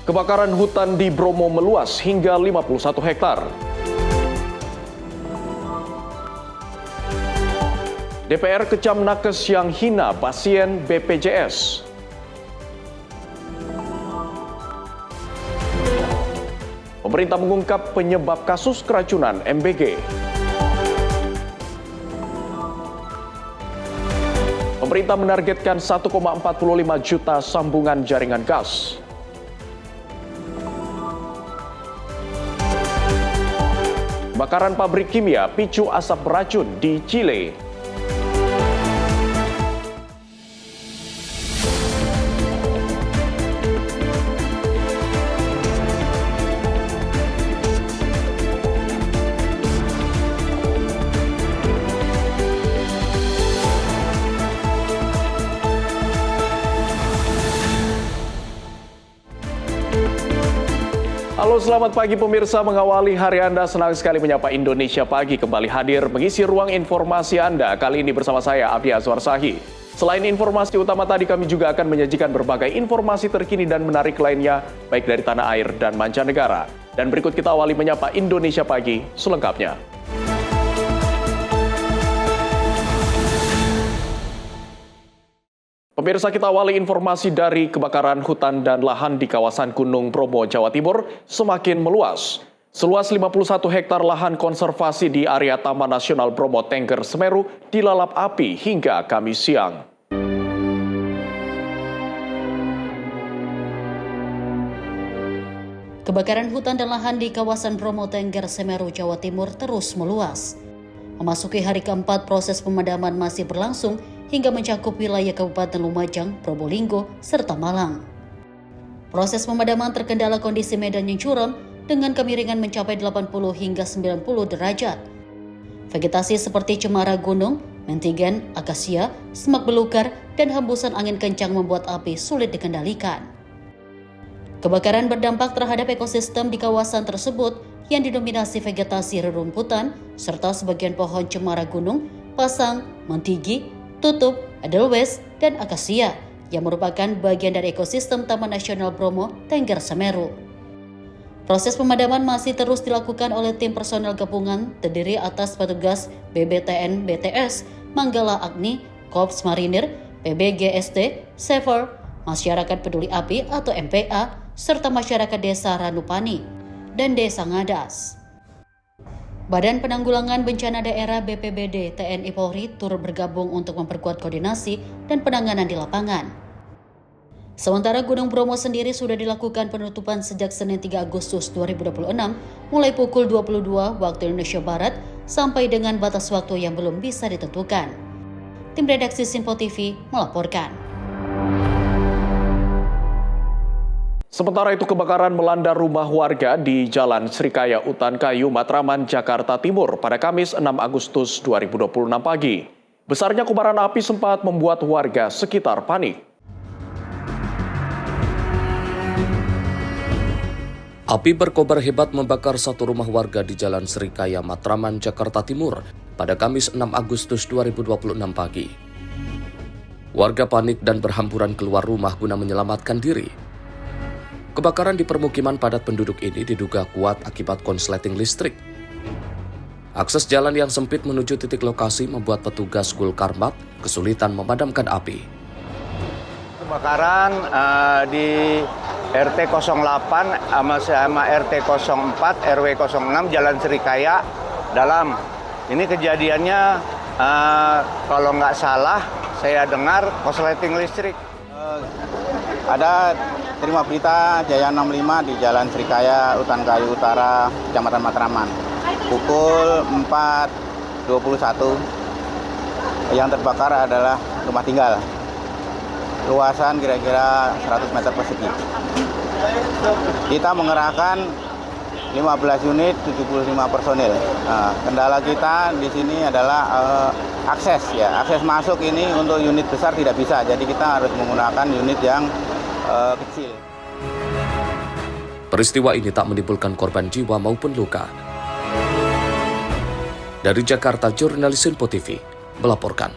Kebakaran hutan di Bromo meluas hingga 51 hektar. DPR kecam nakes yang hina pasien BPJS. Pemerintah mengungkap penyebab kasus keracunan MBG. Pemerintah menargetkan 1,45 juta sambungan jaringan gas. Kebakaran pabrik kimia picu asap beracun di Chile. Halo, selamat pagi pemirsa. Mengawali hari Anda, senang sekali menyapa Indonesia Pagi kembali hadir mengisi ruang informasi Anda. Kali ini bersama saya, Abdi Azwar Sahi. Selain informasi utama tadi, kami juga akan menyajikan berbagai informasi terkini dan menarik lainnya, baik dari tanah air dan mancanegara. Dan berikut kita awali menyapa Indonesia Pagi selengkapnya. Pemirsa, kita awali informasi dari kebakaran hutan dan lahan di kawasan Gunung Bromo, Jawa Timur semakin meluas. Seluas 51 hektar lahan konservasi di area Taman Nasional Bromo Tengger Semeru dilalap api hingga Kamis siang. Kebakaran hutan dan lahan di kawasan Bromo Tengger Semeru, Jawa Timur terus meluas. Memasuki hari keempat, proses pemadaman masih berlangsung hingga mencakup wilayah Kabupaten Lumajang, Probolinggo, serta Malang. Proses pemadaman terkendala kondisi medan yang curam dengan kemiringan mencapai 80 hingga 90 derajat. Vegetasi seperti cemara gunung, mentigen, akasia, semak belukar, dan hembusan angin kencang membuat api sulit dikendalikan. Kebakaran berdampak terhadap ekosistem di kawasan tersebut yang didominasi vegetasi rerumputan, serta sebagian pohon cemara gunung, pasang, mentigi, tutup, edelweiss, dan akasia yang merupakan bagian dari ekosistem Taman Nasional Bromo Tengger Semeru. Proses pemadaman masih terus dilakukan oleh tim personel gabungan terdiri atas petugas BBTN BTS, Manggala Agni, Korps Marinir, PBGSD, Sever, Masyarakat Peduli Api atau MPA, serta masyarakat Desa Ranupani dan Desa Ngadas. Badan Penanggulangan Bencana Daerah BPBD TNI Polri turut bergabung untuk memperkuat koordinasi dan penanganan di lapangan. Sementara Gunung Bromo sendiri sudah dilakukan penutupan sejak Senin 3 Agustus 2026 mulai pukul 22 waktu Indonesia Barat sampai dengan batas waktu yang belum bisa ditentukan. Tim redaksi Simpo TV melaporkan. Sementara itu, kebakaran melanda rumah warga di Jalan Srikaya Utan Kayu, Matraman, Jakarta Timur pada Kamis 6 Agustus 2026 pagi. Besarnya kobaran api sempat membuat warga sekitar panik. Api berkobar hebat membakar satu rumah warga di Jalan Srikaya, Matraman, Jakarta Timur pada Kamis 6 Agustus 2026 pagi. Warga panik dan berhamburan keluar rumah guna menyelamatkan diri. Kebakaran di permukiman padat penduduk ini diduga kuat akibat konsleting listrik. Akses jalan yang sempit menuju titik lokasi membuat petugas Gulkarmat kesulitan memadamkan api. Kebakaran di RT 08 sama RT 04 RW 06 Jalan Srikaya Dalam. Ini kejadiannya kalau nggak salah saya dengar konsleting listrik. Ada terima berita Jaya 65 di Jalan Srikaya, Utan Kayu Utara, Kecamatan Matraman. Pukul 4.21 yang terbakar adalah rumah tinggal. Luasan kira-kira 100 meter persegi. Kita mengerahkan 15 unit, 75 personil. Kendala kita di sini adalah akses ya. Akses masuk ini untuk unit besar tidak bisa. Jadi kita harus menggunakan unit yang kecil. Peristiwa ini tak menimbulkan korban jiwa maupun luka. Dari Jakarta, jurnalis Simpo TV melaporkan.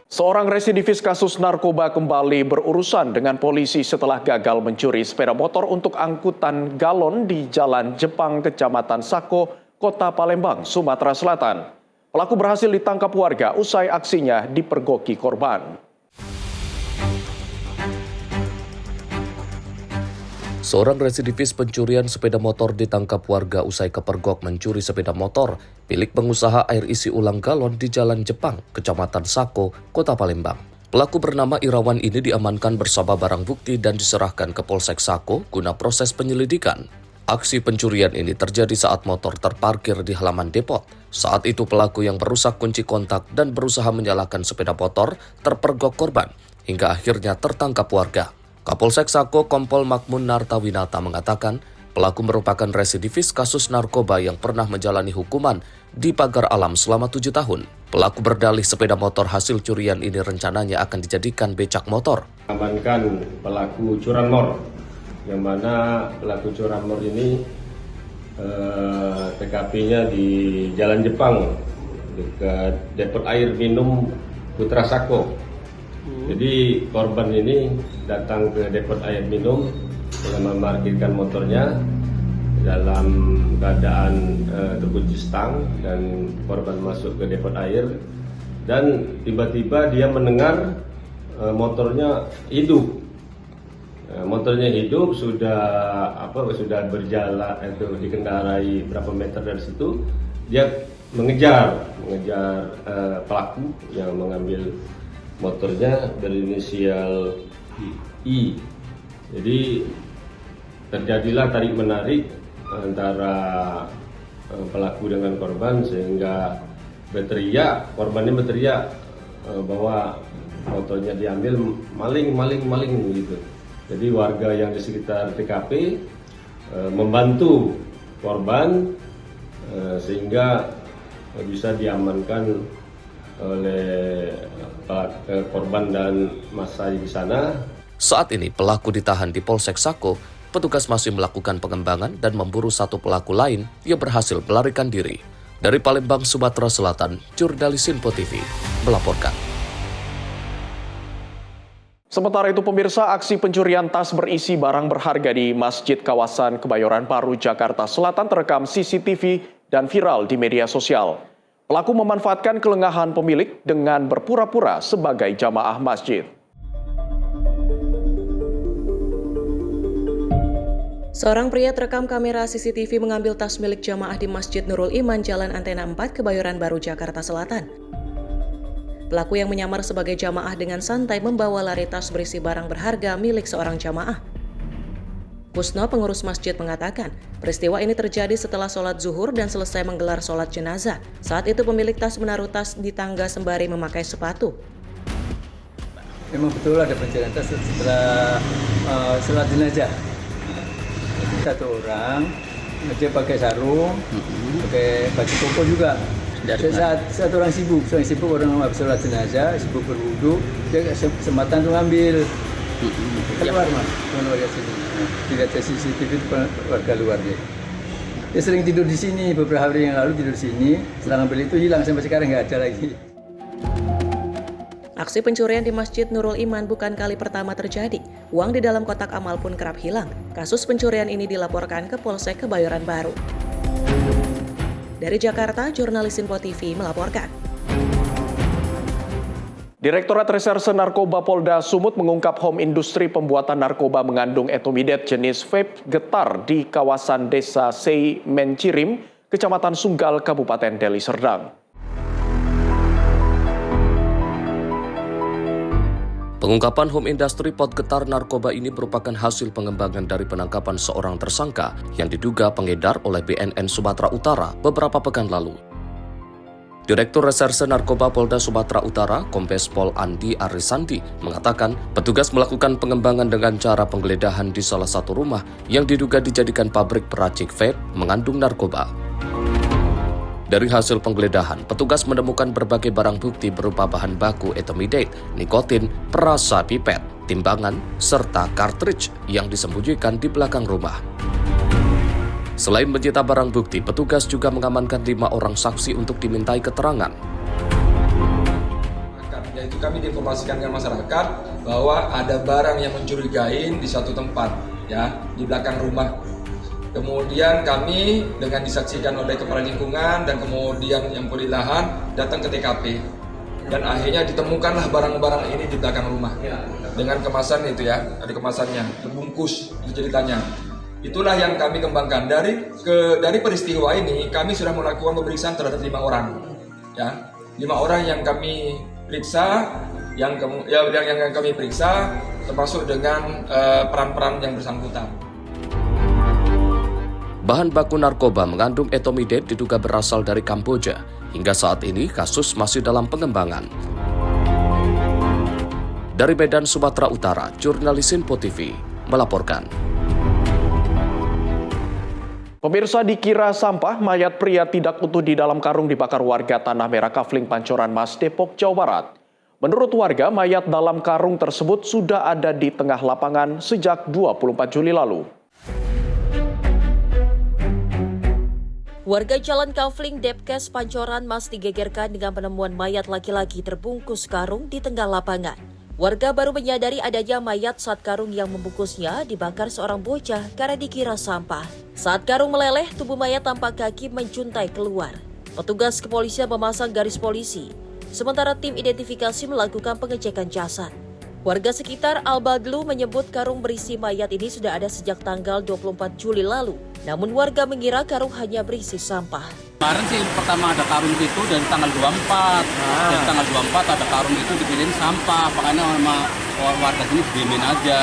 Seorang residivis kasus narkoba kembali berurusan dengan polisi setelah gagal mencuri sepeda motor untuk angkutan galon di Jalan Jepang, Kecamatan Sako, Kota Palembang, Sumatera Selatan. Pelaku berhasil ditangkap warga usai aksinya dipergoki korban. Seorang residivis pencurian sepeda motor ditangkap warga usai kepergok mencuri sepeda motor milik pengusaha air isi ulang galon di Jalan Jepang, Kecamatan Sako, Kota Palembang. Pelaku bernama Irawan ini diamankan bersama barang bukti dan diserahkan ke Polsek Sako guna proses penyelidikan. Aksi pencurian ini terjadi saat motor terparkir di halaman depot. Saat itu pelaku yang merusak kunci kontak dan berusaha menyalakan sepeda motor terpergok korban hingga akhirnya tertangkap warga. Kapolsek Sako Kompol Makmun Nartawinata mengatakan pelaku merupakan residivis kasus narkoba yang pernah menjalani hukuman di Pagar Alam selama 7 tahun. Pelaku berdalih sepeda motor hasil curian ini rencananya akan dijadikan becak motor. Amankan pelaku curanmor, yang mana pelaku curanmor ini TKP-nya di Jalan Jepang dekat depot air minum Putra Sako. Jadi korban ini datang ke depot air minum dengan memarkirkan motornya dalam keadaan terkunci stang, dan korban masuk ke depot air dan tiba-tiba dia mendengar motornya hidup. Motornya hidup, sudah berjalan itu dikendarai berapa meter dari situ, dia mengejar pelaku yang mengambil motornya berinisial I. Jadi terjadilah tarik menarik antara pelaku dengan korban sehingga korbannya berteriak bahwa motornya diambil, maling gitu. Jadi warga yang di sekitar TKP membantu korban sehingga bisa diamankan oleh korban dan massa di sana. Saat ini pelaku ditahan di Polsek Sako. Petugas masih melakukan pengembangan dan memburu satu pelaku lain yang berhasil melarikan diri. Dari Palembang, Sumatera Selatan, jurnalis Info TV melaporkan. Sementara itu pemirsa, aksi pencurian tas berisi barang berharga di masjid kawasan Kebayoran Baru, Jakarta Selatan terekam CCTV dan viral di media sosial. Pelaku memanfaatkan kelengahan pemilik dengan berpura-pura sebagai jamaah masjid. Seorang pria terekam kamera CCTV mengambil tas milik jamaah di Masjid Nurul Iman, Jalan Antena 4, Kebayoran Baru, Jakarta Selatan. Pelaku yang menyamar sebagai jamaah dengan santai membawa lari tas berisi barang berharga milik seorang jamaah. Kusno, pengurus masjid, mengatakan peristiwa ini terjadi setelah sholat zuhur dan selesai menggelar sholat jenazah. Saat itu pemilik tas menaruh tas di tangga sembari memakai sepatu. Memang betul ada pencurian tas setelah sholat jenazah. Satu orang, dia pakai sarung, pakai baju koko juga. Saat orang sibuk orang habis sholat jenazah, sibuk berwudu, dia kesempatan untuk ngambil. Keluar mas, keluar dari sini. Tidak ada CCTV itu warga luar dia. Dia sering tidur di sini, beberapa hari yang lalu tidur di sini. Setelah ngambil itu hilang, sampai sekarang nggak ada lagi. Aksi pencurian di Masjid Nurul Iman bukan kali pertama terjadi. Uang di dalam kotak amal pun kerap hilang. Kasus pencurian ini dilaporkan ke Polsek Kebayoran Baru. Dari Jakarta, jurnalis Info TV melaporkan. Direktorat Reserse Narkoba Polda Sumut mengungkap home industri pembuatan narkoba mengandung etomidat jenis vape getar di kawasan Desa Sei Mencirim, Kecamatan Sunggal, Kabupaten Deli Serdang. Pengungkapan home industry pot getar narkoba ini merupakan hasil pengembangan dari penangkapan seorang tersangka yang diduga pengedar oleh BNN Sumatera Utara beberapa pekan lalu. Direktur Reserse Narkoba Polda Sumatera Utara, Kombes Pol Andi Arisandi, mengatakan petugas melakukan pengembangan dengan cara penggeledahan di salah satu rumah yang diduga dijadikan pabrik peracik vape mengandung narkoba. Dari hasil penggeledahan, petugas menemukan berbagai barang bukti berupa bahan baku etomidate, nikotin, perasa pipet, timbangan, serta cartridge yang disembunyikan di belakang rumah. Selain menyita barang bukti, petugas juga mengamankan 5 orang saksi untuk dimintai keterangan. itu kami diinformasikan ke masyarakat bahwa ada barang yang mencurigai di satu tempat, ya, di belakang rumah. Kemudian kami dengan disaksikan oleh kepala lingkungan dan kemudian yang pemilik lahan datang ke TKP. Dan akhirnya ditemukanlah barang-barang ini di belakang rumah dengan kemasan itu, ya, ada kemasannya, terbungkus ceritanya. Itulah yang kami kembangkan. Dari peristiwa ini kami sudah melakukan pemeriksaan terhadap 5 orang, ya, 5 orang yang kami periksa, yang kami periksa termasuk dengan peran-peran yang bersangkutan. Bahan baku narkoba mengandung etomidate diduga berasal dari Kamboja. Hingga saat ini kasus masih dalam pengembangan. Dari Medan, Sumatera Utara, jurnalis Simpo TV melaporkan. Pemirsa, dikira sampah, mayat pria tidak utuh di dalam karung dibakar warga Tanah Merah Kafling Pancoran Mas, Depok, Jawa Barat. Menurut warga, mayat dalam karung tersebut sudah ada di tengah lapangan sejak 24 Juli lalu. Warga Jalan Kafling Depkes Pancoran Mas digegerkan dengan penemuan mayat laki-laki terbungkus karung di tengah lapangan. Warga baru menyadari adanya mayat saat karung yang membungkusnya dibakar seorang bocah karena dikira sampah. Saat karung meleleh, tubuh mayat tampak kaki menjuntai keluar. Petugas kepolisian memasang garis polisi, sementara tim identifikasi melakukan pengecekan jasad. Warga sekitar Al-Baglu menyebut karung berisi mayat ini sudah ada sejak tanggal 24 Juli lalu. Namun warga mengira karung hanya berisi sampah. Kemarin sih pertama ada karung itu dari tanggal 24. Dari tanggal 24 ada karung itu dipilihin sampah. Makanya sama warga sini diemin aja.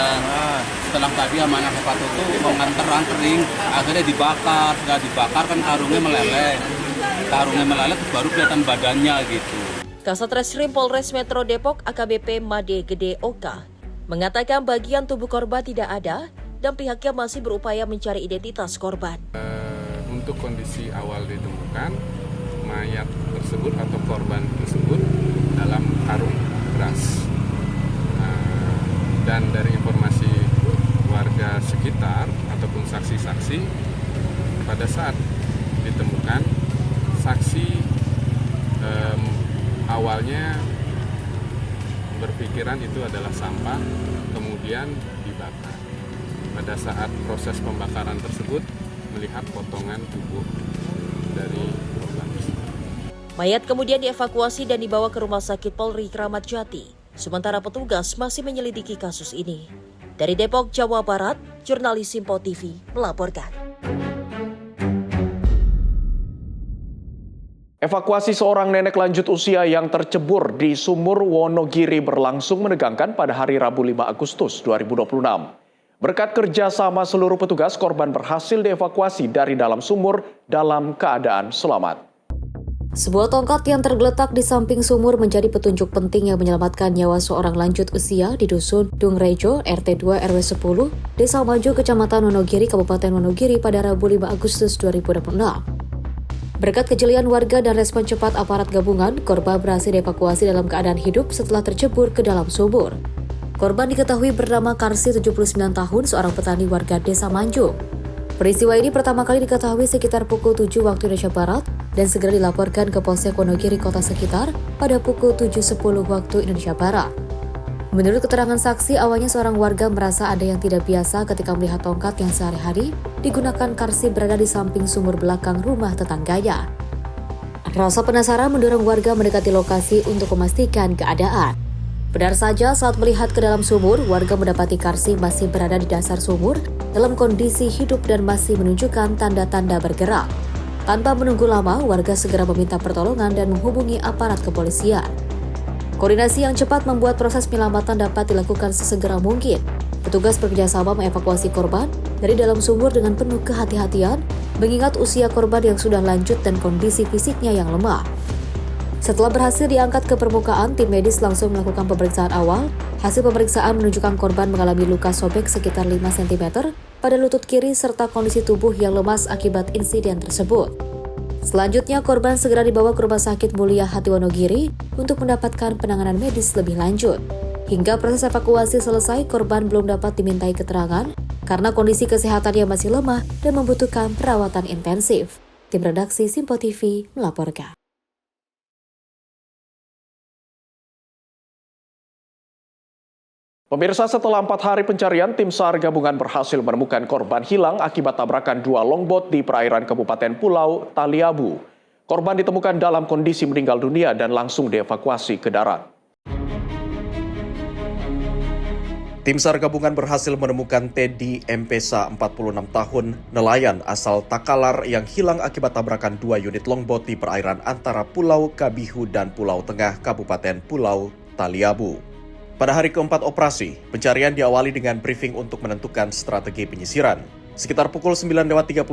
Setelah tadi sama anak Bapak itu mau nganter-antering, akhirnya dibakar. Setelah dibakar kan karungnya meleleh. Karungnya meleleh baru kelihatan badannya gitu. Kasat Reskrim Polres Metro Depok AKBP Made Gede Oka mengatakan bagian tubuh korban tidak ada dan pihaknya masih berupaya mencari identitas korban. Untuk kondisi awal ditemukan, mayat tersebut atau korban tersebut dalam karung beras. Dan dari informasi warga sekitar ataupun saksi-saksi, pada saat ditemukan, saksi awalnya berpikiran itu adalah sampah, kemudian dibakar. Pada saat proses pembakaran tersebut, melihat potongan tubuh dari korban. Mayat kemudian dievakuasi dan dibawa ke Rumah Sakit Polri Kramat Jati. Sementara petugas masih menyelidiki kasus ini. Dari Depok, Jawa Barat, jurnalis Simpo TV melaporkan. Evakuasi seorang nenek lanjut usia yang tercebur di Sumur Wonogiri berlangsung menegangkan pada hari Rabu 5 Agustus 2026. Berkat kerjasama seluruh petugas, korban berhasil dievakuasi dari dalam sumur dalam keadaan selamat. Sebuah tongkat yang tergeletak di samping sumur menjadi petunjuk penting yang menyelamatkan nyawa seorang lanjut usia di Dusun Dungrejo, RT 2 RW 10, Desa Maju, Kecamatan Wonogiri, Kabupaten Wonogiri pada Rabu 5 Agustus 2026. Berkat kejelian warga dan respon cepat aparat gabungan, korban berhasil dievakuasi dalam keadaan hidup setelah tercebur ke dalam sumur. Korban diketahui bernama Karsi, 79 tahun, seorang petani warga Desa Manjung. Peristiwa ini pertama kali diketahui sekitar pukul 7 waktu Indonesia Barat dan segera dilaporkan ke Polsek Wonogiri kota sekitar pada pukul 7.10 waktu Indonesia Barat. Menurut keterangan saksi, awalnya seorang warga merasa ada yang tidak biasa ketika melihat tongkat yang sehari-hari digunakan Karsi berada di samping sumur belakang rumah tetangganya. Rasa penasaran mendorong warga mendekati lokasi untuk memastikan keadaan. Benar saja, saat melihat ke dalam sumur, warga mendapati Karsi masih berada di dasar sumur dalam kondisi hidup dan masih menunjukkan tanda-tanda bergerak. Tanpa menunggu lama, warga segera meminta pertolongan dan menghubungi aparat kepolisian. Koordinasi yang cepat membuat proses penyelamatan dapat dilakukan sesegera mungkin. Petugas bekerjasama mengevakuasi korban dari dalam sumur dengan penuh kehati-hatian, mengingat usia korban yang sudah lanjut dan kondisi fisiknya yang lemah. Setelah berhasil diangkat ke permukaan, tim medis langsung melakukan pemeriksaan awal. Hasil pemeriksaan menunjukkan korban mengalami luka sobek sekitar 5 cm pada lutut kiri serta kondisi tubuh yang lemas akibat insiden tersebut. Selanjutnya, korban segera dibawa ke Rumah Sakit Mulia Hati Wonogiri untuk mendapatkan penanganan medis lebih lanjut. Hingga proses evakuasi selesai, korban belum dapat dimintai keterangan karena kondisi kesehatannya masih lemah dan membutuhkan perawatan intensif. Tim redaksi Simpo TV melaporkan. Pemirsa, setelah 4 hari pencarian, tim SAR gabungan berhasil menemukan korban hilang akibat tabrakan 2 longboat di perairan Kabupaten Pulau Taliabu. Korban ditemukan dalam kondisi meninggal dunia dan langsung dievakuasi ke darat. Tim SAR gabungan berhasil menemukan Teddy Mpesa, 46 tahun, nelayan asal Takalar yang hilang akibat tabrakan 2 unit longboat di perairan antara Pulau Kabihu dan Pulau Tengah, Kabupaten Pulau Taliabu. Pada hari keempat operasi, pencarian diawali dengan briefing untuk menentukan strategi penyisiran. Sekitar pukul 9:38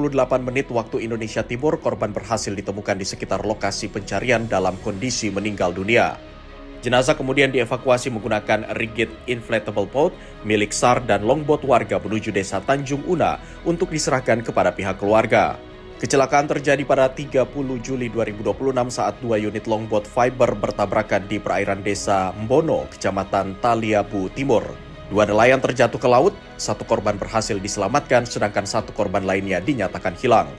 waktu Indonesia Timur, korban berhasil ditemukan di sekitar lokasi pencarian dalam kondisi meninggal dunia. Jenazah kemudian dievakuasi menggunakan rigid inflatable boat milik SAR dan longboat warga menuju desa Tanjung Una untuk diserahkan kepada pihak keluarga. Kecelakaan terjadi pada 30 Juli 2026 saat 2 unit longboat fiber bertabrakan di perairan desa Mbono, Kecamatan Taliabu Timur. 2 nelayan terjatuh ke laut, 1 korban berhasil diselamatkan sedangkan 1 korban lainnya dinyatakan hilang.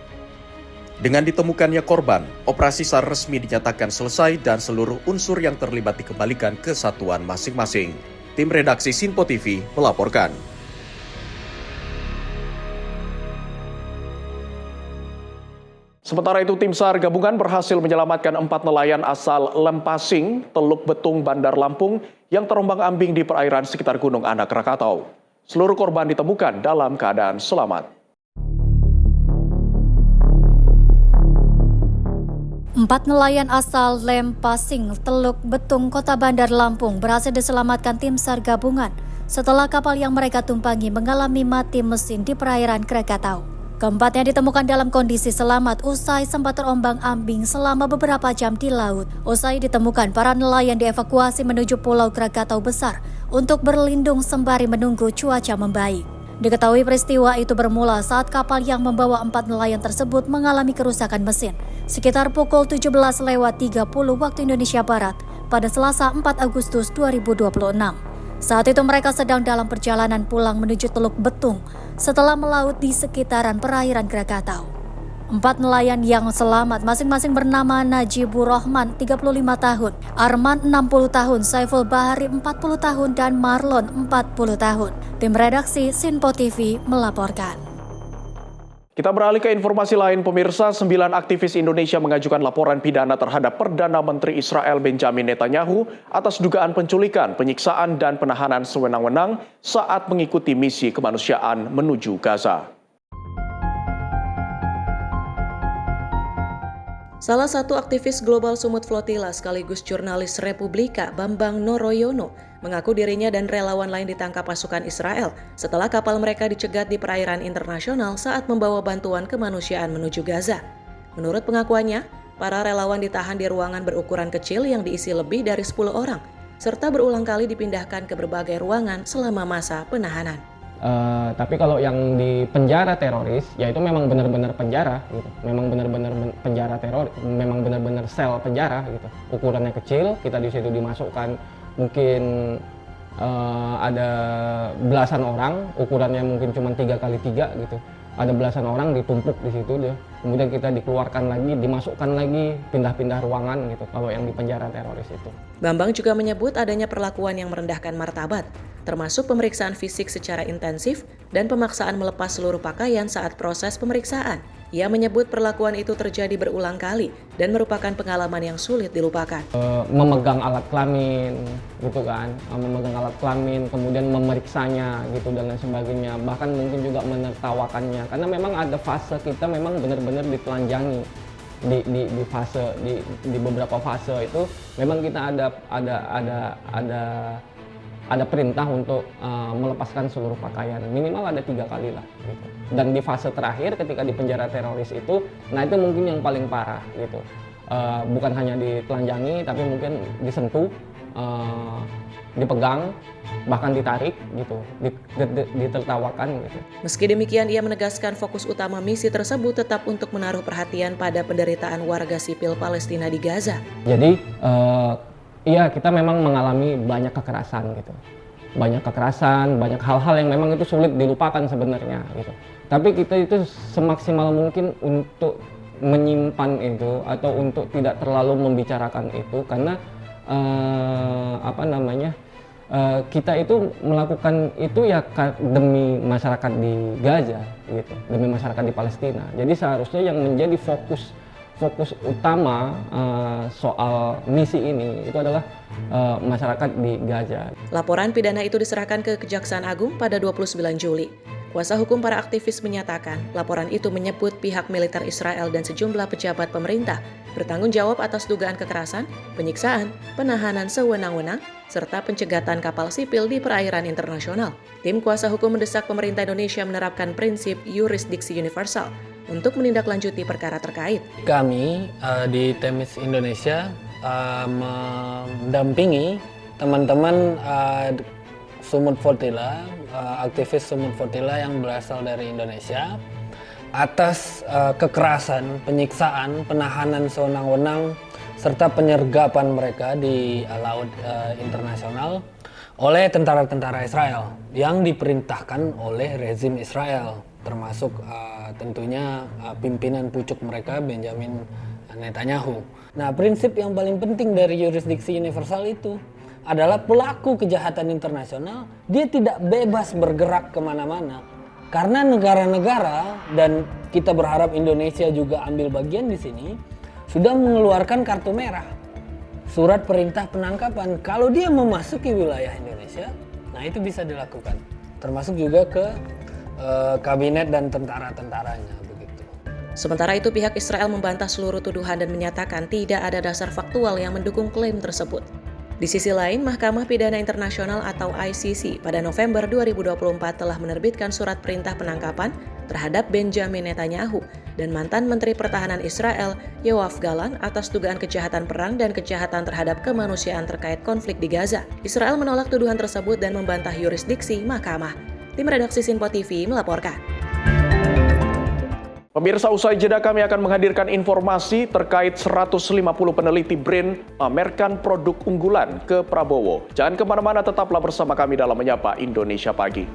Dengan ditemukannya korban, operasi SAR resmi dinyatakan selesai dan seluruh unsur yang terlibat dikembalikan ke satuan masing-masing. Tim redaksi Sinpo TV melaporkan. Sementara itu, tim SAR gabungan berhasil menyelamatkan 4 nelayan asal Lempasing, Teluk Betung, Bandar Lampung yang terombang-ambing di perairan sekitar Gunung Anak Rakatau. Seluruh korban ditemukan dalam keadaan selamat. 4 nelayan asal Lempasing, Teluk Betung, Kota Bandar Lampung berhasil diselamatkan tim SAR gabungan setelah kapal yang mereka tumpangi mengalami mati mesin di perairan Krakatau. Keempatnya ditemukan dalam kondisi selamat usai sempat terombang-ambing selama beberapa jam di laut. Usai ditemukan, para nelayan dievakuasi menuju Pulau Krakatau Besar untuk berlindung sembari menunggu cuaca membaik. Diketahui peristiwa itu bermula saat kapal yang membawa 4 nelayan tersebut mengalami kerusakan mesin sekitar pukul 17:30 waktu Indonesia Barat pada Selasa 4 Agustus 2026. Saat itu mereka sedang dalam perjalanan pulang menuju Teluk Betung setelah melaut di sekitaran perairan Krakatau. 4 nelayan yang selamat masing-masing bernama Najibur Rahman 35 tahun, Arman 60 tahun, Saiful Bahari 40 tahun, dan Marlon 40 tahun. Tim redaksi Sinpo TV melaporkan. Kita beralih ke informasi lain, pemirsa. 9 aktivis Indonesia mengajukan laporan pidana terhadap Perdana Menteri Israel Benjamin Netanyahu atas dugaan penculikan, penyiksaan, dan penahanan sewenang-wenang saat mengikuti misi kemanusiaan menuju Gaza. Salah satu aktivis Global Sumut Flotilla sekaligus jurnalis Republika, Bambang Noroyono, mengaku dirinya dan relawan lain ditangkap pasukan Israel setelah kapal mereka dicegat di perairan internasional saat membawa bantuan kemanusiaan menuju Gaza. Menurut pengakuannya, para relawan ditahan di ruangan berukuran kecil yang diisi lebih dari 10 orang, serta berulang kali dipindahkan ke berbagai ruangan selama masa penahanan. Tapi kalau yang di penjara teroris, ya itu memang benar-benar penjara, gitu. Memang benar-benar penjara teror, memang benar-benar sel penjara, gitu. Ukurannya kecil, kita di situ dimasukkan mungkin ada belasan orang, ukurannya mungkin cuma 3x3 gitu. Ada belasan orang ditumpuk di situ, dia. Kemudian kita dikeluarkan lagi, dimasukkan lagi, pindah-pindah ruangan gitu. Kalau yang di penjara teroris itu. Bambang juga menyebut adanya perlakuan yang merendahkan martabat, termasuk pemeriksaan fisik secara intensif dan pemaksaan melepas seluruh pakaian saat proses pemeriksaan. Ia menyebut perlakuan itu terjadi berulang kali dan merupakan pengalaman yang sulit dilupakan. Memegang alat kelamin, gitu kan, memegang alat kelamin, kemudian memeriksanya, gitu dan lain sebagainya. Bahkan mungkin juga menertawakannya, karena memang ada fase kita memang benar-benar ditelanjangi. Di beberapa fase itu memang kita ada perintah untuk melepaskan seluruh pakaian, minimal ada 3 kali lah gitu. Dan di fase terakhir ketika di penjara teroris itu, nah itu mungkin yang paling parah gitu. Bukan hanya ditelanjangi tapi mungkin disentuh, dipegang, bahkan ditarik gitu, ditertawakan gitu. Meski demikian, ia menegaskan fokus utama misi tersebut tetap untuk menaruh perhatian pada penderitaan warga sipil Palestina di Gaza. Jadi iya, kita memang mengalami banyak kekerasan gitu. Banyak kekerasan, banyak hal-hal yang memang itu sulit dilupakan sebenarnya gitu. Tapi kita itu semaksimal mungkin untuk menyimpan itu atau untuk tidak terlalu membicarakan itu karena kita itu melakukan itu ya demi masyarakat di Gaza gitu, demi masyarakat di Palestina. Jadi seharusnya yang menjadi fokus utama soal misi ini itu adalah masyarakat di Gaza. Laporan pidana itu diserahkan ke Kejaksaan Agung pada 29 Juli. Kuasa hukum para aktivis menyatakan laporan itu menyebut pihak militer Israel dan sejumlah pejabat pemerintah bertanggung jawab atas dugaan kekerasan, penyiksaan, penahanan sewenang-wenang, serta pencegatan kapal sipil di perairan internasional. Tim kuasa hukum mendesak pemerintah Indonesia menerapkan prinsip yurisdiksi universal untuk menindaklanjuti perkara terkait. Kami di Temis Indonesia mendampingi teman-teman Sumut Fortila, aktivis Sumut Fortila yang berasal dari Indonesia atas kekerasan, penyiksaan, penahanan sewenang-wenang serta penyergapan mereka di laut internasional oleh tentara-tentara Israel yang diperintahkan oleh rezim Israel, termasuk tentunya pimpinan pucuk mereka Benjamin Netanyahu. Nah, prinsip yang paling penting dari yurisdiksi universal itu adalah pelaku kejahatan internasional dia tidak bebas bergerak kemana-mana karena negara-negara, dan kita berharap Indonesia juga ambil bagian di sini, sudah mengeluarkan kartu merah, surat perintah penangkapan. Kalau dia memasuki wilayah Indonesia, nah itu bisa dilakukan, termasuk juga ke kabinet dan tentara-tentaranya. Sementara itu pihak Israel membantah seluruh tuduhan dan menyatakan tidak ada dasar faktual yang mendukung klaim tersebut. Di sisi lain, Mahkamah Pidana Internasional atau ICC pada November 2024 telah menerbitkan surat perintah penangkapan terhadap Benjamin Netanyahu dan mantan Menteri Pertahanan Israel Yoav Gallant atas dugaan kejahatan perang dan kejahatan terhadap kemanusiaan terkait konflik di Gaza. Israel menolak tuduhan tersebut dan membantah yurisdiksi mahkamah. Tim redaksi Sinpo TV melaporkan. Pemirsa, usai jeda kami akan menghadirkan informasi terkait 150 peneliti BRIN pamerkan produk unggulan ke Prabowo. Jangan kemana-mana, tetaplah bersama kami dalam Menyapa Indonesia Pagi.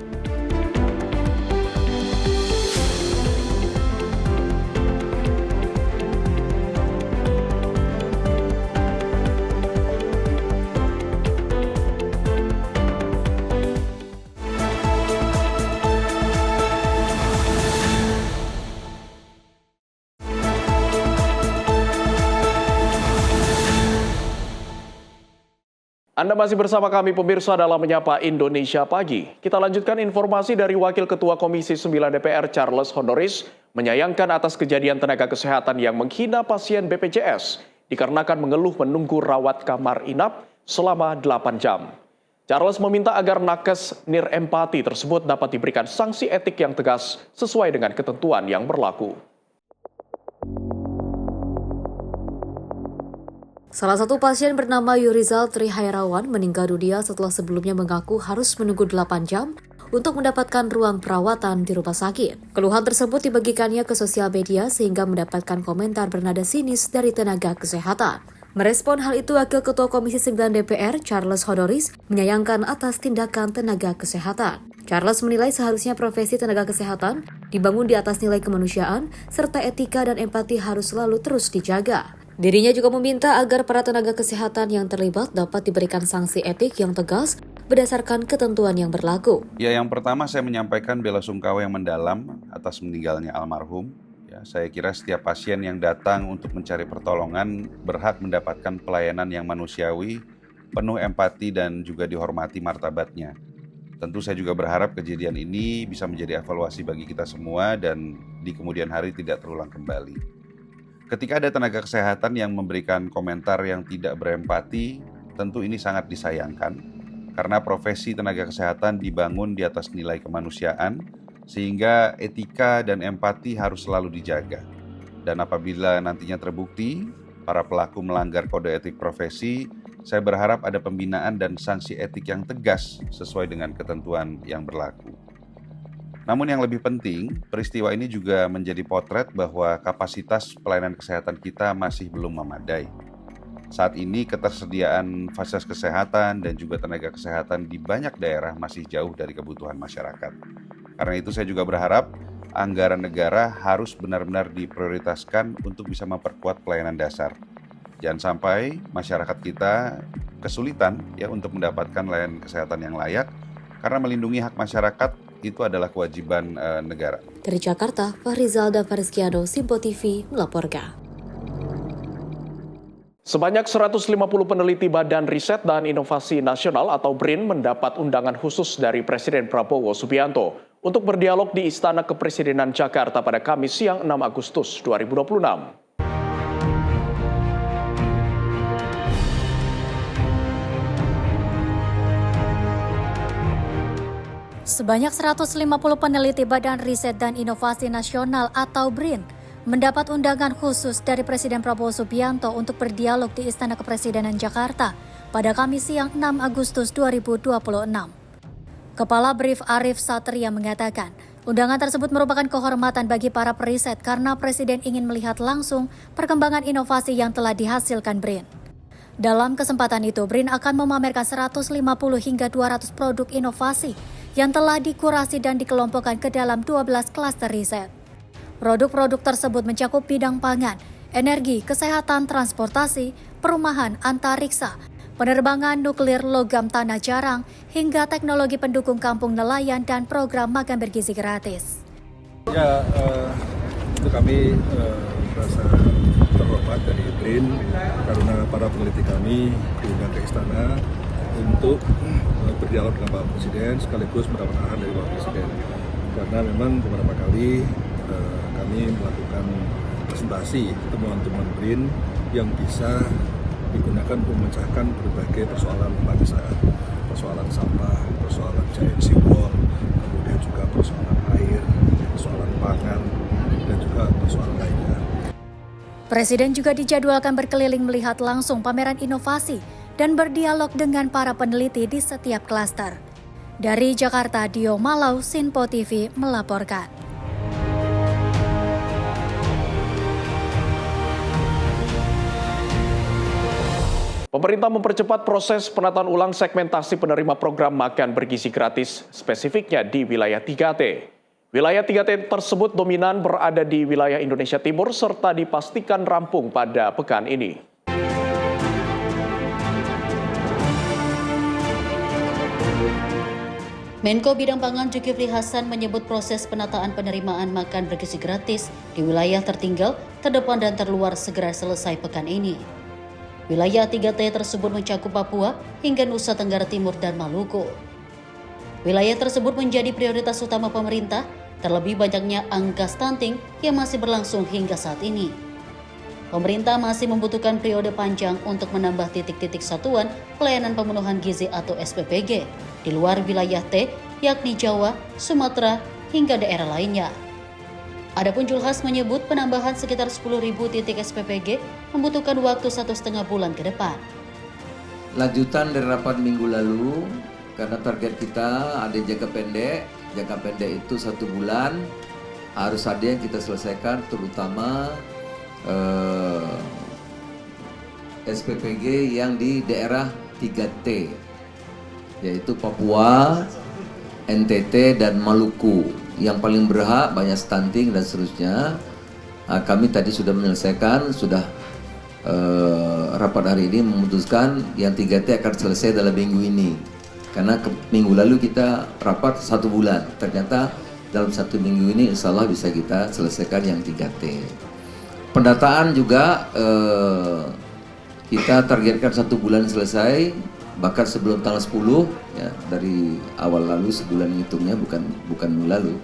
Anda masih bersama kami pemirsa dalam Menyapa Indonesia Pagi. Kita lanjutkan informasi dari Wakil Ketua Komisi 9 DPR Charles Honoris menyayangkan atas kejadian tenaga kesehatan yang menghina pasien BPJS dikarenakan mengeluh menunggu rawat kamar inap selama 8 jam. Charles meminta agar nakes nirempati tersebut dapat diberikan sanksi etik yang tegas sesuai dengan ketentuan yang berlaku. Salah satu pasien bernama Yurizal Trihairawan meninggal dunia setelah sebelumnya mengaku harus menunggu 8 jam untuk mendapatkan ruang perawatan di rumah sakit. Keluhan tersebut dibagikannya ke sosial media sehingga mendapatkan komentar bernada sinis dari tenaga kesehatan. Merespon hal itu, Wakil Ketua Komisi 9 DPR Charles Honoris menyayangkan atas tindakan tenaga kesehatan. Charles menilai seharusnya profesi tenaga kesehatan dibangun di atas nilai kemanusiaan serta etika dan empati harus selalu terus dijaga. Dirinya juga meminta agar para tenaga kesehatan yang terlibat dapat diberikan sanksi etik yang tegas berdasarkan ketentuan yang berlaku. Ya, yang pertama saya menyampaikan bela sungkawa yang mendalam atas meninggalnya almarhum. Ya, saya kira setiap pasien yang datang untuk mencari pertolongan berhak mendapatkan pelayanan yang manusiawi, penuh empati dan juga dihormati martabatnya. Tentu saya juga berharap kejadian ini bisa menjadi evaluasi bagi kita semua dan di kemudian hari tidak terulang kembali. Ketika ada tenaga kesehatan yang memberikan komentar yang tidak berempati, tentu ini sangat disayangkan karena profesi tenaga kesehatan dibangun di atas nilai kemanusiaan sehingga etika dan empati harus selalu dijaga. Dan apabila nantinya terbukti para pelaku melanggar kode etik profesi, saya berharap ada pembinaan dan sanksi etik yang tegas sesuai dengan ketentuan yang berlaku. Namun yang lebih penting, peristiwa ini juga menjadi potret bahwa kapasitas pelayanan kesehatan kita masih belum memadai. Saat ini ketersediaan fasilitas kesehatan dan juga tenaga kesehatan di banyak daerah masih jauh dari kebutuhan masyarakat. Karena itu saya juga berharap anggaran negara harus benar-benar diprioritaskan untuk bisa memperkuat pelayanan dasar. Jangan sampai masyarakat kita kesulitan ya untuk mendapatkan layanan kesehatan yang layak, karena melindungi hak masyarakat itu adalah kewajiban negara. Dari Jakarta, Fahrizalda Farizkiano, Simpo TV melaporkan. Sebanyak 150 peneliti Badan Riset dan Inovasi Nasional atau BRIN mendapat undangan khusus dari Presiden Prabowo Subianto untuk berdialog di Istana Kepresidenan Jakarta pada Kamis siang 6 Agustus 2026. Sebanyak 150 peneliti Badan Riset dan Inovasi Nasional atau BRIN mendapat undangan khusus dari Presiden Prabowo Subianto untuk berdialog di Istana Kepresidenan Jakarta pada Kamis siang 6 Agustus 2026. Kepala BRIF Arif Satria mengatakan, undangan tersebut merupakan kehormatan bagi para periset karena Presiden ingin melihat langsung perkembangan inovasi yang telah dihasilkan BRIN. Dalam kesempatan itu, BRIN akan memamerkan 150 hingga 200 produk inovasi yang telah dikurasi dan dikelompokkan ke dalam 12 klaster riset. Produk-produk tersebut mencakup bidang pangan, energi, kesehatan, transportasi, perumahan, antariksa, penerbangan nuklir, logam tanah jarang, hingga teknologi pendukung kampung nelayan dan program makan bergizi gratis. Ya, itu kami merasa terhormat dari BRIN karena para peneliti kami diundang ke istana untuk berdialog dengan Pak Presiden sekaligus mendapat arahan dari Pak Presiden. Karena memang beberapa kali kami melakukan presentasi temuan-temuan BRIN yang bisa digunakan untuk memecahkan berbagai persoalan bangsa, persoalan sampah, persoalan giant seawall, kemudian juga persoalan air, persoalan pangan, dan juga persoalan lainnya. Presiden juga dijadwalkan berkeliling melihat langsung pameran inovasi dan berdialog dengan para peneliti di setiap klaster. Dari Jakarta, Dio Malau, Sinpo TV melaporkan. Pemerintah mempercepat proses penataan ulang segmentasi penerima program makan bergizi gratis, spesifiknya di wilayah 3T. Wilayah 3T tersebut dominan berada di wilayah Indonesia Timur serta dipastikan rampung pada pekan ini. Menko Bidang Pangan Zulkifli Hasan menyebut proses penataan penerimaan makan bergizi gratis di wilayah tertinggal, terdepan dan terluar segera selesai pekan ini. Wilayah 3T tersebut mencakup Papua hingga Nusa Tenggara Timur dan Maluku. Wilayah tersebut menjadi prioritas utama pemerintah, terlebih banyaknya angka stunting yang masih berlangsung hingga saat ini. Pemerintah masih membutuhkan periode panjang untuk menambah titik-titik satuan pelayanan pemenuhan gizi atau SPPG di luar wilayah T, yakni Jawa, Sumatera, hingga daerah lainnya. Adapun Julhas menyebut penambahan sekitar 10.000 titik SPPG membutuhkan waktu 1,5 bulan ke depan. Lanjutan dari rapat minggu lalu, karena target kita ada jangka pendek itu 1 bulan, harus ada yang kita selesaikan, terutama SPPG yang di daerah 3T, yaitu Papua, NTT, dan Maluku. Yang paling berhak, banyak stunting dan seterusnya. Kami tadi sudah menyelesaikan, sudah rapat hari ini memutuskan yang 3T akan selesai dalam minggu ini. Karena minggu lalu kita rapat 1 bulan, ternyata dalam 1 minggu ini insya Allah bisa kita selesaikan yang 3T. Pendataan juga kita targetkan 1 bulan selesai, bahkan sebelum tanggal 10 ya, dari awal lalu sebulan hitungnya, bukan minggu lalu,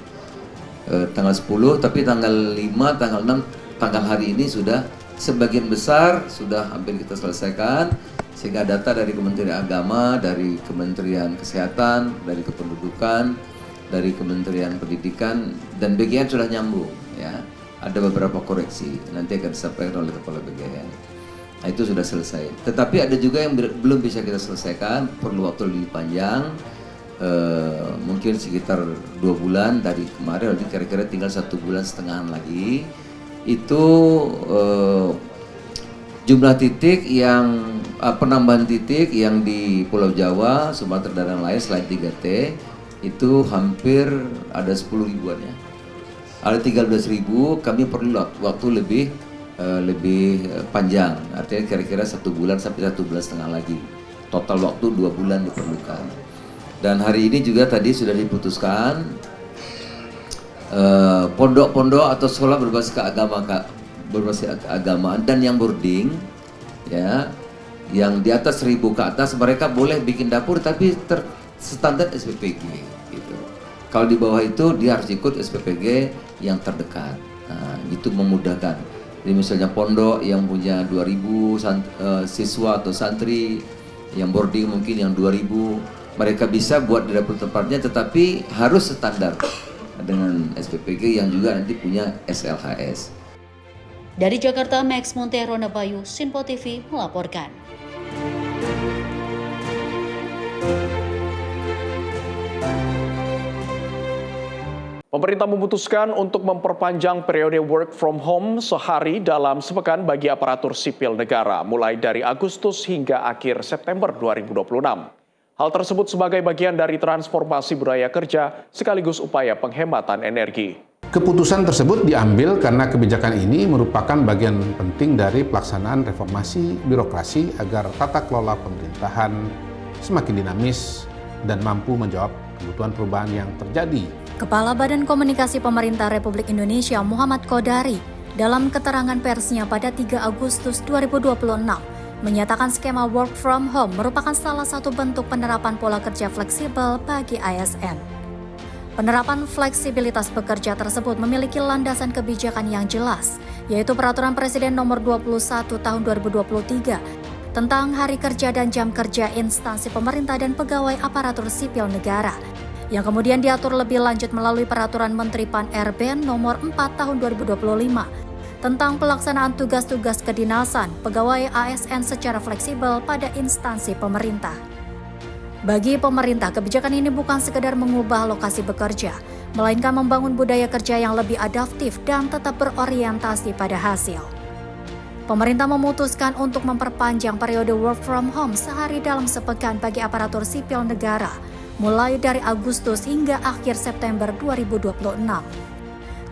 tanggal 10, tapi tanggal 5, tanggal 6, tanggal hari ini sudah sebagian besar sudah hampir kita selesaikan, sehingga data dari Kementerian Agama, dari Kementerian Kesehatan, dari Kependudukan, dari Kementerian Pendidikan dan BGN sudah nyambung ya. Ada beberapa koreksi nanti akan disampaikan oleh Kepala BGN. Nah, itu sudah selesai. Tetapi ada juga yang belum bisa kita selesaikan, perlu waktu lebih panjang, mungkin sekitar 2 bulan dari kemarin, jadi kira-kira tinggal 1,5 bulan lagi. Itu jumlah titik yang penambahan titik yang di Pulau Jawa, Sumatera dan lain selain 3T itu hampir ada 10 ribuan ya. Ada 13.000, kami perlu waktu lebih lebih panjang, artinya kira-kira 1 bulan sampai 1,5 bulan lagi. Total waktu 2 bulan diperlukan. Dan hari ini juga tadi sudah diputuskan pondok-pondok atau sekolah berbasis keagamaan dan yang boarding, ya, yang di atas 1.000 ke atas mereka boleh bikin dapur tapi standar SPPG. Gitu. Kalau di bawah itu dia harus ikut SPPG yang terdekat. Nah, itu memudahkan. Jadi misalnya pondok yang punya 2.000 siswa atau santri, yang boarding mungkin yang 2.000, mereka bisa buat di dapur tempatnya, tetapi harus standar dengan SPPG yang juga nanti punya SLHS. Dari Jakarta, Max Montero Nabayu, Sinpo TV melaporkan. Pemerintah memutuskan untuk memperpanjang periode work from home sehari dalam sepekan bagi aparatur sipil negara, mulai dari Agustus hingga akhir September 2026. Hal tersebut sebagai bagian dari transformasi budaya kerja sekaligus upaya penghematan energi. Keputusan tersebut diambil karena kebijakan ini merupakan bagian penting dari pelaksanaan reformasi birokrasi agar tata kelola pemerintahan semakin dinamis dan mampu menjawab kebutuhan perubahan yang terjadi. Kepala Badan Komunikasi Pemerintah Republik Indonesia Muhammad Kodari dalam keterangan persnya pada 3 Agustus 2026 menyatakan skema work from home merupakan salah satu bentuk penerapan pola kerja fleksibel bagi ASN. Penerapan fleksibilitas bekerja tersebut memiliki landasan kebijakan yang jelas, yaitu Peraturan Presiden Nomor 21 Tahun 2023 tentang Hari Kerja dan Jam Kerja Instansi Pemerintah dan Pegawai Aparatur Sipil Negara, yang kemudian diatur lebih lanjut melalui Peraturan Menteri Pan-RB Nomor 4 Tahun 2025 tentang pelaksanaan tugas-tugas kedinasan pegawai ASN secara fleksibel pada instansi pemerintah. Bagi pemerintah, kebijakan ini bukan sekedar mengubah lokasi bekerja, melainkan membangun budaya kerja yang lebih adaptif dan tetap berorientasi pada hasil. Pemerintah memutuskan untuk memperpanjang periode work from home sehari dalam sepekan bagi aparatur sipil negara, mulai dari Agustus hingga akhir September 2026.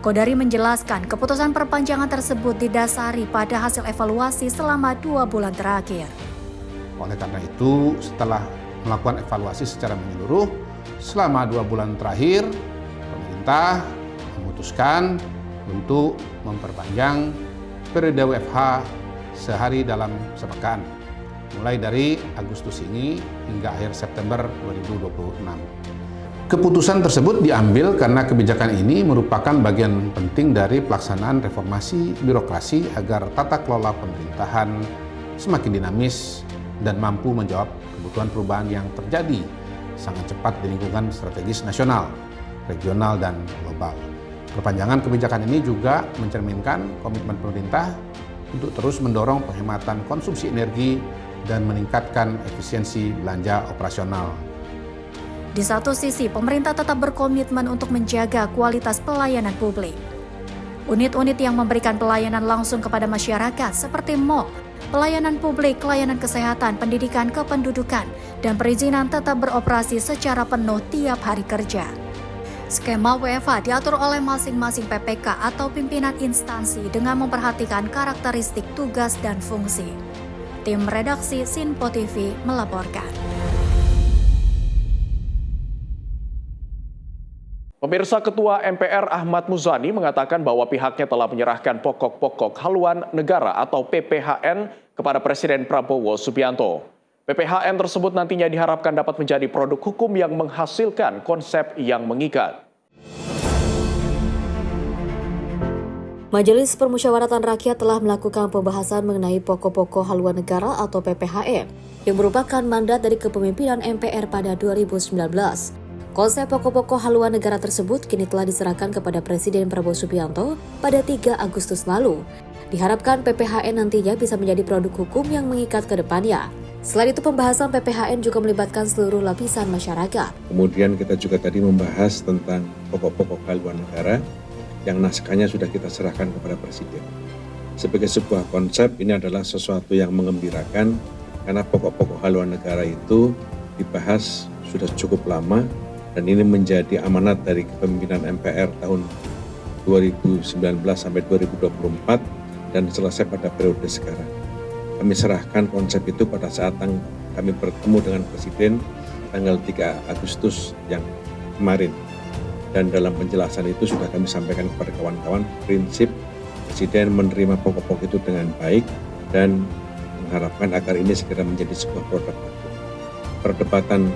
Kodari menjelaskan keputusan perpanjangan tersebut didasari pada hasil evaluasi selama 2 bulan terakhir. Oleh karena itu, setelah melakukan evaluasi secara menyeluruh, selama 2 bulan terakhir, pemerintah memutuskan untuk memperpanjang periode WFH sehari dalam sepekan, mulai dari Agustus ini hingga akhir September 2026. Keputusan tersebut diambil karena kebijakan ini merupakan bagian penting dari pelaksanaan reformasi birokrasi agar tata kelola pemerintahan semakin dinamis dan mampu menjawab kebutuhan perubahan yang terjadi sangat cepat di lingkungan strategis nasional, regional, dan global. Perpanjangan kebijakan ini juga mencerminkan komitmen pemerintah untuk terus mendorong penghematan konsumsi energi dan meningkatkan efisiensi belanja operasional. Di satu sisi, pemerintah tetap berkomitmen untuk menjaga kualitas pelayanan publik. Unit-unit yang memberikan pelayanan langsung kepada masyarakat seperti mal, pelayanan publik, layanan kesehatan, pendidikan, kependudukan, dan perizinan tetap beroperasi secara penuh tiap hari kerja. Skema WFH diatur oleh masing-masing PPK atau pimpinan instansi dengan memperhatikan karakteristik tugas dan fungsi. Tim redaksi Sinpo TV melaporkan. Pemirsa, Ketua MPR Ahmad Muzani mengatakan bahwa pihaknya telah menyerahkan pokok-pokok haluan negara atau PPHN kepada Presiden Prabowo Subianto. PPHN tersebut nantinya diharapkan dapat menjadi produk hukum yang menghasilkan konsep yang mengikat. Majelis Permusyawaratan Rakyat telah melakukan pembahasan mengenai pokok-pokok haluan negara atau PPHN yang merupakan mandat dari kepemimpinan MPR pada 2019. Konsep pokok-pokok haluan negara tersebut kini telah diserahkan kepada Presiden Prabowo Subianto pada 3 Agustus lalu. Diharapkan PPHN nantinya bisa menjadi produk hukum yang mengikat ke depannya. Selain itu, pembahasan PPHN juga melibatkan seluruh lapisan masyarakat. Kemudian kita juga tadi membahas tentang pokok-pokok haluan negara yang naskahnya sudah kita serahkan kepada Presiden. Sebagai sebuah konsep, ini adalah sesuatu yang mengembirakan karena pokok-pokok haluan negara itu dibahas sudah cukup lama. Dan ini menjadi amanat dari kepemimpinan MPR tahun 2019 sampai 2024 dan selesai pada periode sekarang. Kami serahkan konsep itu pada saat kami bertemu dengan Presiden tanggal 3 Agustus yang kemarin. Dan dalam penjelasan itu sudah kami sampaikan kepada kawan-kawan prinsip Presiden menerima pokok-pokok itu dengan baik dan mengharapkan agar ini segera menjadi sebuah produk hukum. Perdebatan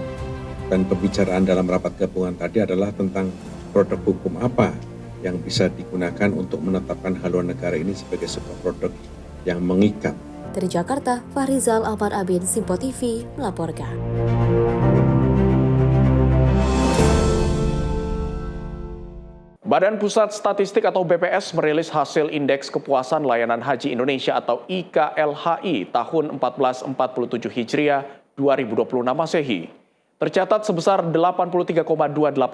dan pembicaraan dalam rapat gabungan tadi adalah tentang produk hukum apa yang bisa digunakan untuk menetapkan haluan negara ini sebagai sebuah produk yang mengikat. Dari Jakarta, Fahrizal Ahmad Abin, Simpo TV, melaporkan. Badan Pusat Statistik atau BPS merilis hasil Indeks Kepuasan Layanan Haji Indonesia atau IKLHI tahun 1447 Hijriah 2026 Masehi. Tercatat sebesar 83,28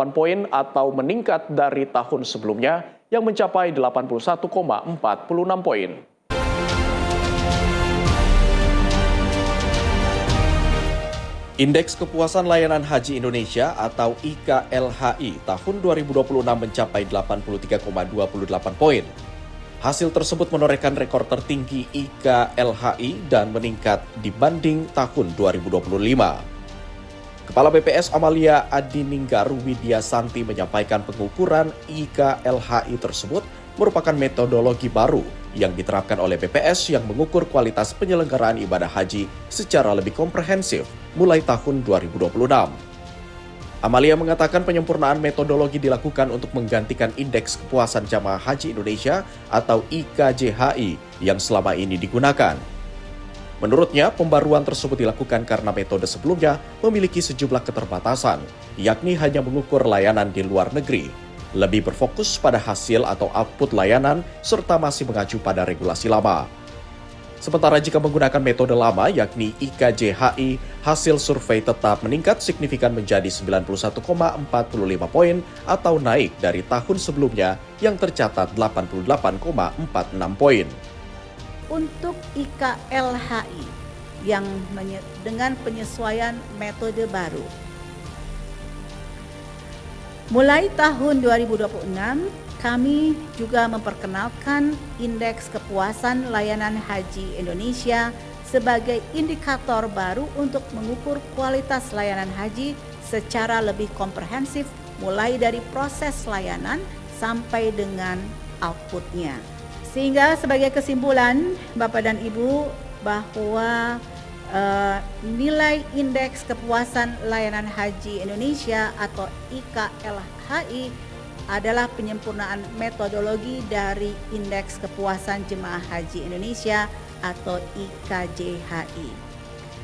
poin atau meningkat dari tahun sebelumnya yang mencapai 81,46 poin. Indeks Kepuasan Layanan Haji Indonesia atau IKLHI tahun 2026 mencapai 83,28 poin. Hasil tersebut menorehkan rekor tertinggi IKLHI dan meningkat dibanding tahun 2025. Kepala BPS Amalia Adininggar Widya Santi menyampaikan pengukuran IKLHI tersebut merupakan metodologi baru yang diterapkan oleh BPS yang mengukur kualitas penyelenggaraan ibadah haji secara lebih komprehensif mulai tahun 2026. Amalia mengatakan penyempurnaan metodologi dilakukan untuk menggantikan Indeks Kepuasan Jamaah Haji Indonesia atau IKJHI yang selama ini digunakan. Menurutnya, pembaruan tersebut dilakukan karena metode sebelumnya memiliki sejumlah keterbatasan, yakni hanya mengukur layanan di luar negeri, lebih berfokus pada hasil atau output layanan, serta masih mengacu pada regulasi lama. Sementara jika menggunakan metode lama, yakni IKJHI, hasil survei tetap meningkat signifikan menjadi 91,45 poin atau naik dari tahun sebelumnya yang tercatat 88,46 poin. Untuk IKLHI yang dengan penyesuaian metode baru. Mulai tahun 2026, kami juga memperkenalkan Indeks Kepuasan Layanan Haji Indonesia sebagai indikator baru untuk mengukur kualitas layanan haji secara lebih komprehensif mulai dari proses layanan sampai dengan outputnya. Sehingga sebagai kesimpulan, Bapak dan Ibu, bahwa nilai Indeks Kepuasan Layanan Haji Indonesia atau IKLHI adalah penyempurnaan metodologi dari Indeks Kepuasan Jemaah Haji Indonesia atau IKJHI.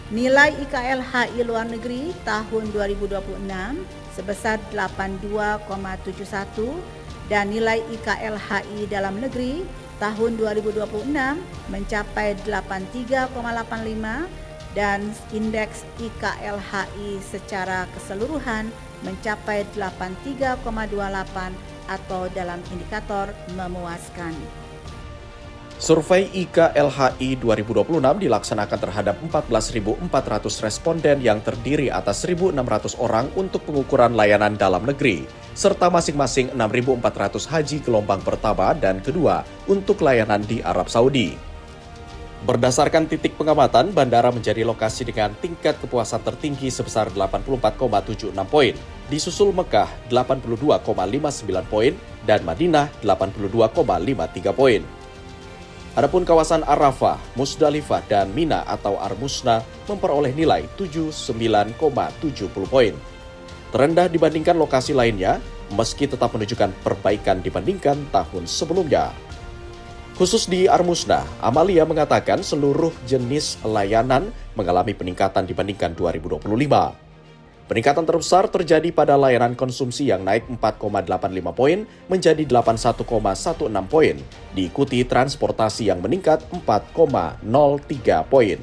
Nilai IKLHI luar negeri tahun 2026 sebesar 82,71 dan nilai IKLHI dalam negeri tahun 2026 mencapai 83,85 dan indeks IKLHI secara keseluruhan mencapai 83,28 atau dalam indikator memuaskan. Survei IKLHI 2026 dilaksanakan terhadap 14.400 responden yang terdiri atas 1.600 orang untuk pengukuran layanan dalam negeri, serta masing-masing 6.400 haji gelombang pertama dan kedua untuk layanan di Arab Saudi. Berdasarkan titik pengamatan, bandara menjadi lokasi dengan tingkat kepuasan tertinggi sebesar 84,76 poin, disusul Mekah 82,59 poin, dan Madinah 82,53 poin. Adapun kawasan Arafah, Musdalifah, dan Mina atau Armusna memperoleh nilai 79,70 poin. Terendah dibandingkan lokasi lainnya, meski tetap menunjukkan perbaikan dibandingkan tahun sebelumnya. Khusus di Armusna, Amalia mengatakan seluruh jenis layanan mengalami peningkatan dibandingkan 2025. Peningkatan terbesar terjadi pada layanan konsumsi yang naik 4,85 poin menjadi 81,16 poin, diikuti transportasi yang meningkat 4,03 poin.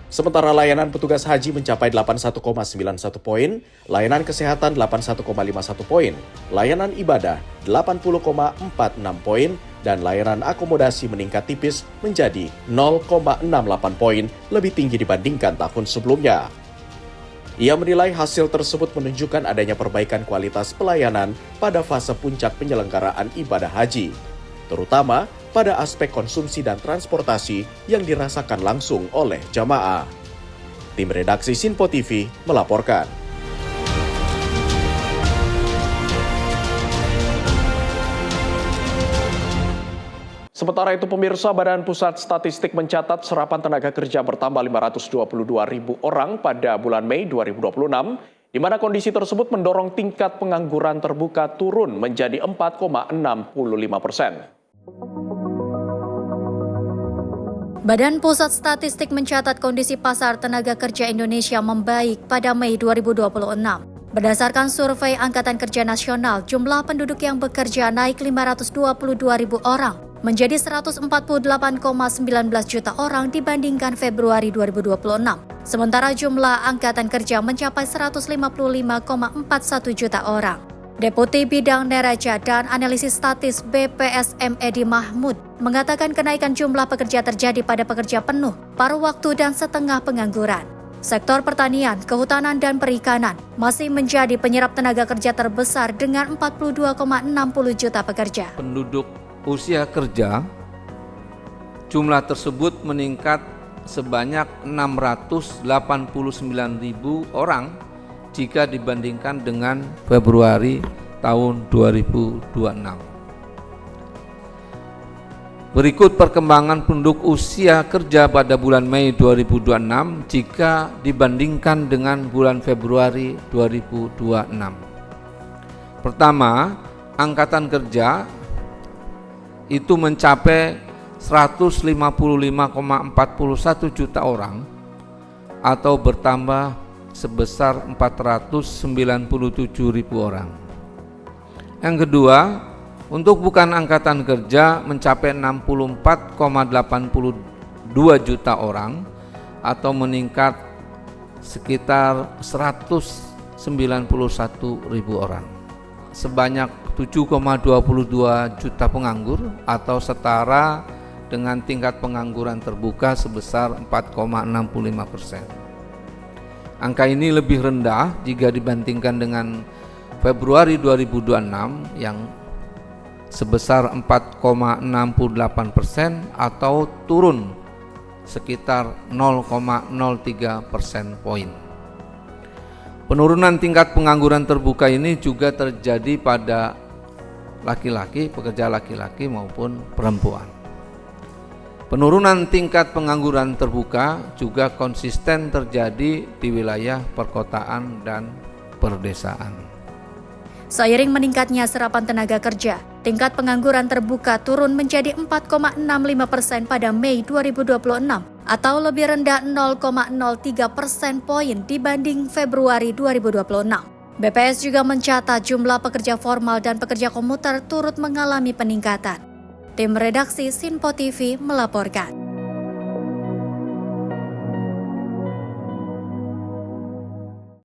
Sementara layanan petugas haji mencapai 81,91 poin, layanan kesehatan 81,51 poin, layanan ibadah 80,46 poin, dan layanan akomodasi meningkat tipis menjadi 0,68 poin, lebih tinggi dibandingkan tahun sebelumnya. Ia menilai hasil tersebut menunjukkan adanya perbaikan kualitas pelayanan pada fase puncak penyelenggaraan ibadah haji. terutama pada aspek konsumsi dan transportasi yang dirasakan langsung oleh jamaah. Tim redaksi Sinpo TV melaporkan. Sementara itu pemirsa, Badan Pusat Statistik mencatat serapan tenaga kerja bertambah 522.000 orang pada bulan Mei 2026, di mana kondisi tersebut mendorong tingkat pengangguran terbuka turun menjadi 4,65%. Badan Pusat Statistik mencatat kondisi pasar tenaga kerja Indonesia membaik pada Mei 2026. Berdasarkan survei Angkatan Kerja Nasional, jumlah penduduk yang bekerja naik 522.000 orang menjadi 148,19 juta orang dibandingkan Februari 2026. Sementara jumlah angkatan kerja mencapai 155,41 juta orang. Deputi Bidang Neraca dan Analisis Statis BPSM Edi Mahmud mengatakan kenaikan jumlah pekerja terjadi pada pekerja penuh, paruh waktu dan setengah pengangguran. Sektor pertanian, kehutanan, dan perikanan masih menjadi penyerap tenaga kerja terbesar dengan 42,60 juta pekerja. Penduduk usia kerja, jumlah tersebut meningkat sebanyak 689.000 orang jika dibandingkan dengan Februari tahun 2026. Berikut perkembangan penduduk usia kerja pada bulan Mei 2026 jika dibandingkan dengan bulan Februari 2026. Pertama, angkatan kerja itu mencapai 155,41 juta orang atau bertambah sebesar 497.000 orang. Yang kedua, untuk bukan angkatan kerja mencapai 64,82 juta orang atau meningkat sekitar 191.000 orang. Sebanyak 7,22 juta penganggur atau setara dengan tingkat pengangguran terbuka sebesar 4,65%. Angka ini lebih rendah jika dibandingkan dengan Februari 2026 yang sebesar 4,68% atau turun sekitar 0,03 persen poin. Penurunan tingkat pengangguran terbuka ini juga terjadi pada laki-laki, pekerja laki-laki maupun perempuan. Penurunan tingkat pengangguran terbuka juga konsisten terjadi di wilayah perkotaan dan perdesaan. Seiring meningkatnya serapan tenaga kerja, tingkat pengangguran terbuka turun menjadi 4,65% pada Mei 2026 atau lebih rendah 0,03 persen poin dibanding Februari 2026. BPS juga mencatat jumlah pekerja formal dan pekerja komuter turut mengalami peningkatan. Tim redaksi Sinpo TV melaporkan.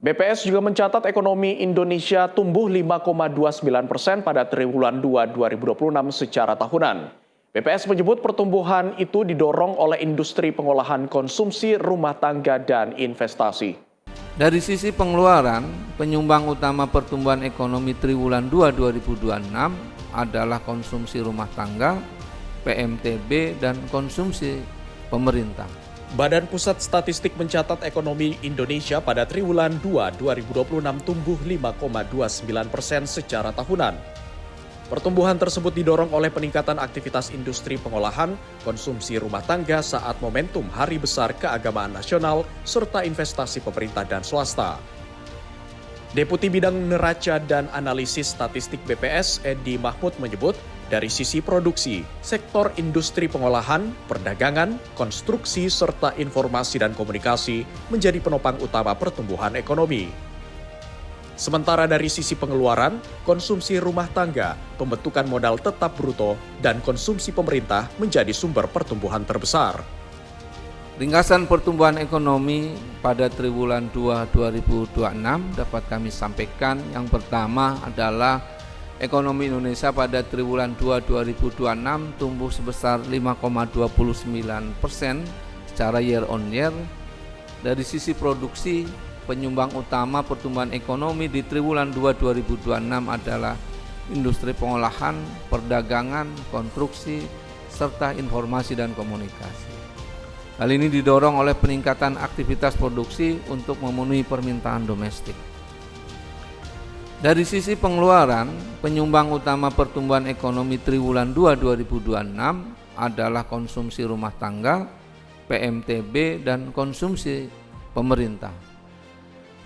BPS juga mencatat ekonomi Indonesia tumbuh 5,29% pada triwulan 2 2026 secara tahunan. BPS menyebut pertumbuhan itu didorong oleh industri pengolahan konsumsi rumah tangga dan investasi. Dari sisi pengeluaran, penyumbang utama pertumbuhan ekonomi triwulan 2 2026 adalah konsumsi rumah tangga, PMTB, dan konsumsi pemerintah. Badan Pusat Statistik mencatat ekonomi Indonesia pada triwulan 2 2026 tumbuh 5,29% secara tahunan. Pertumbuhan tersebut didorong oleh peningkatan aktivitas industri pengolahan, konsumsi rumah tangga saat momentum Hari Besar Keagamaan Nasional, serta investasi pemerintah dan swasta. Deputi Bidang Neraca dan Analisis Statistik BPS Edi Mahmud menyebut, dari sisi produksi, sektor industri pengolahan, perdagangan, konstruksi, serta informasi dan komunikasi menjadi penopang utama pertumbuhan ekonomi. Sementara dari sisi pengeluaran, konsumsi rumah tangga, pembentukan modal tetap bruto, dan konsumsi pemerintah menjadi sumber pertumbuhan terbesar. Ringkasan pertumbuhan ekonomi pada triwulan 2 2026 dapat kami sampaikan. Yang pertama adalah ekonomi Indonesia pada triwulan 2 2026 tumbuh sebesar 5,29% secara year on year. Dari sisi produksi, penyumbang utama pertumbuhan ekonomi di triwulan 2 2026 adalah industri pengolahan, perdagangan, konstruksi, serta informasi dan komunikasi. Hal ini didorong oleh peningkatan aktivitas produksi untuk memenuhi permintaan domestik. Dari sisi pengeluaran, penyumbang utama pertumbuhan ekonomi triwulan 2 2026 adalah konsumsi rumah tangga, PMTB, dan konsumsi pemerintah.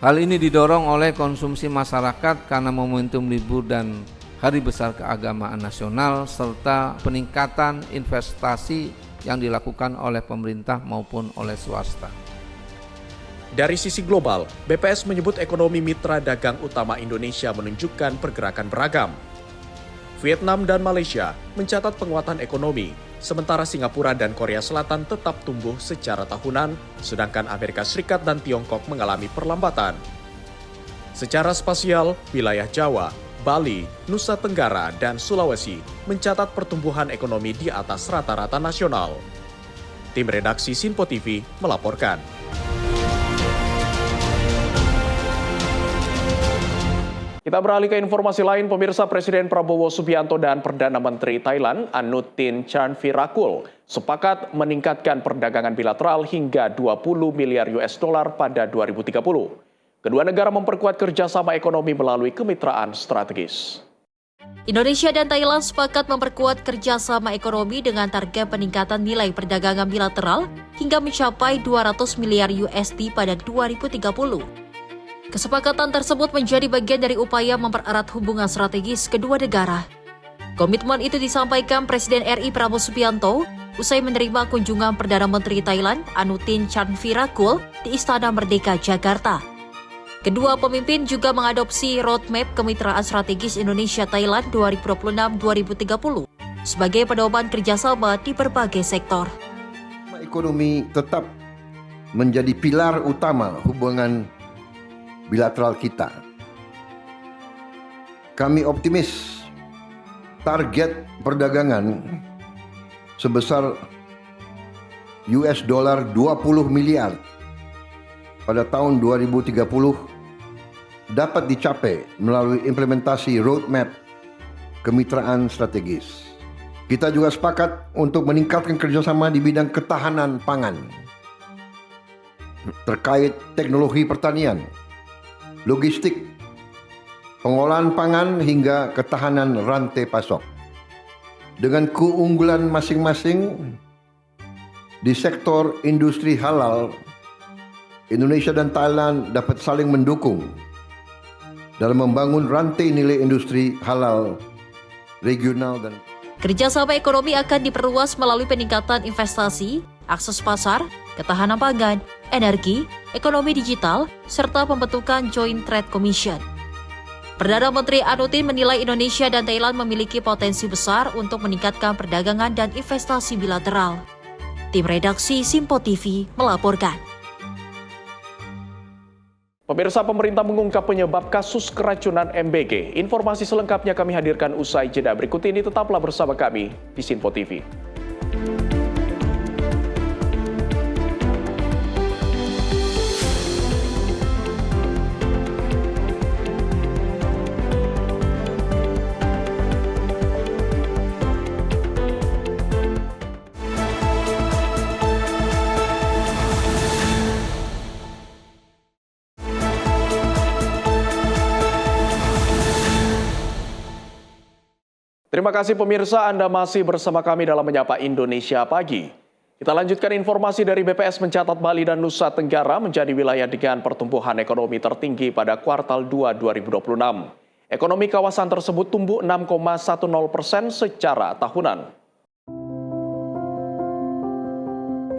Hal ini didorong oleh konsumsi masyarakat karena momentum libur dan Hari Besar Keagamaan Nasional serta peningkatan investasi yang dilakukan oleh pemerintah maupun oleh swasta. Dari sisi global, BPS menyebut ekonomi mitra dagang utama Indonesia menunjukkan pergerakan beragam. Vietnam dan Malaysia mencatat penguatan ekonomi, sementara Singapura dan Korea Selatan tetap tumbuh secara tahunan, sedangkan Amerika Serikat dan Tiongkok mengalami perlambatan. Secara spasial, wilayah Jawa, Bali, Nusa Tenggara, dan Sulawesi mencatat pertumbuhan ekonomi di atas rata-rata nasional. Tim redaksi Sinpo TV melaporkan. Kita beralih ke informasi lain, pemirsa. Presiden Prabowo Subianto dan Perdana Menteri Thailand Anutin Charnvirakul sepakat meningkatkan perdagangan bilateral hingga 20 miliar US dollar pada 2030. Kedua negara memperkuat kerjasama ekonomi melalui kemitraan strategis. Indonesia dan Thailand sepakat memperkuat kerjasama ekonomi dengan target peningkatan nilai perdagangan bilateral hingga mencapai 200 miliar USD pada 2030. Kesepakatan tersebut menjadi bagian dari upaya mempererat hubungan strategis kedua negara. Komitmen itu disampaikan Presiden RI Prabowo Subianto usai menerima kunjungan Perdana Menteri Thailand Anutin Charnvirakul di Istana Merdeka, Jakarta. Kedua pemimpin juga mengadopsi roadmap kemitraan strategis Indonesia-Thailand 2026-2030 sebagai pedoman kerjasama di berbagai sektor. Ekonomi tetap menjadi pilar utama hubungan bilateral kita. Kami optimis target perdagangan sebesar US dollar 20 miliar pada tahun 2030 dapat dicapai melalui implementasi roadmap kemitraan strategis. Kita juga sepakat untuk meningkatkan kerjasama di bidang ketahanan pangan terkait teknologi pertanian, logistik, pengolahan pangan hingga ketahanan rantai pasok. Dengan keunggulan masing-masing di sektor industri halal, Indonesia dan Thailand dapat saling mendukung dalam membangun rantai nilai industri halal regional dan kerjasama ekonomi akan diperluas melalui peningkatan investasi, akses pasar, ketahanan pangan, energi, ekonomi digital, serta pembentukan Joint Trade Commission. Perdana Menteri Anutin menilai Indonesia dan Thailand memiliki potensi besar untuk meningkatkan perdagangan dan investasi bilateral. Tim redaksi Sinpo TV melaporkan. Pemirsa, pemerintah mengungkap penyebab kasus keracunan MBG. Informasi selengkapnya kami hadirkan usai jeda berikut ini. Tetaplah bersama kami di Sinpo TV. Terima kasih pemirsa, Anda masih bersama kami dalam Menyapa Indonesia Pagi. Kita lanjutkan informasi dari BPS mencatat Bali dan Nusa Tenggara menjadi wilayah dengan pertumbuhan ekonomi tertinggi pada kuartal 2 2026. Ekonomi kawasan tersebut tumbuh 6,10% secara tahunan.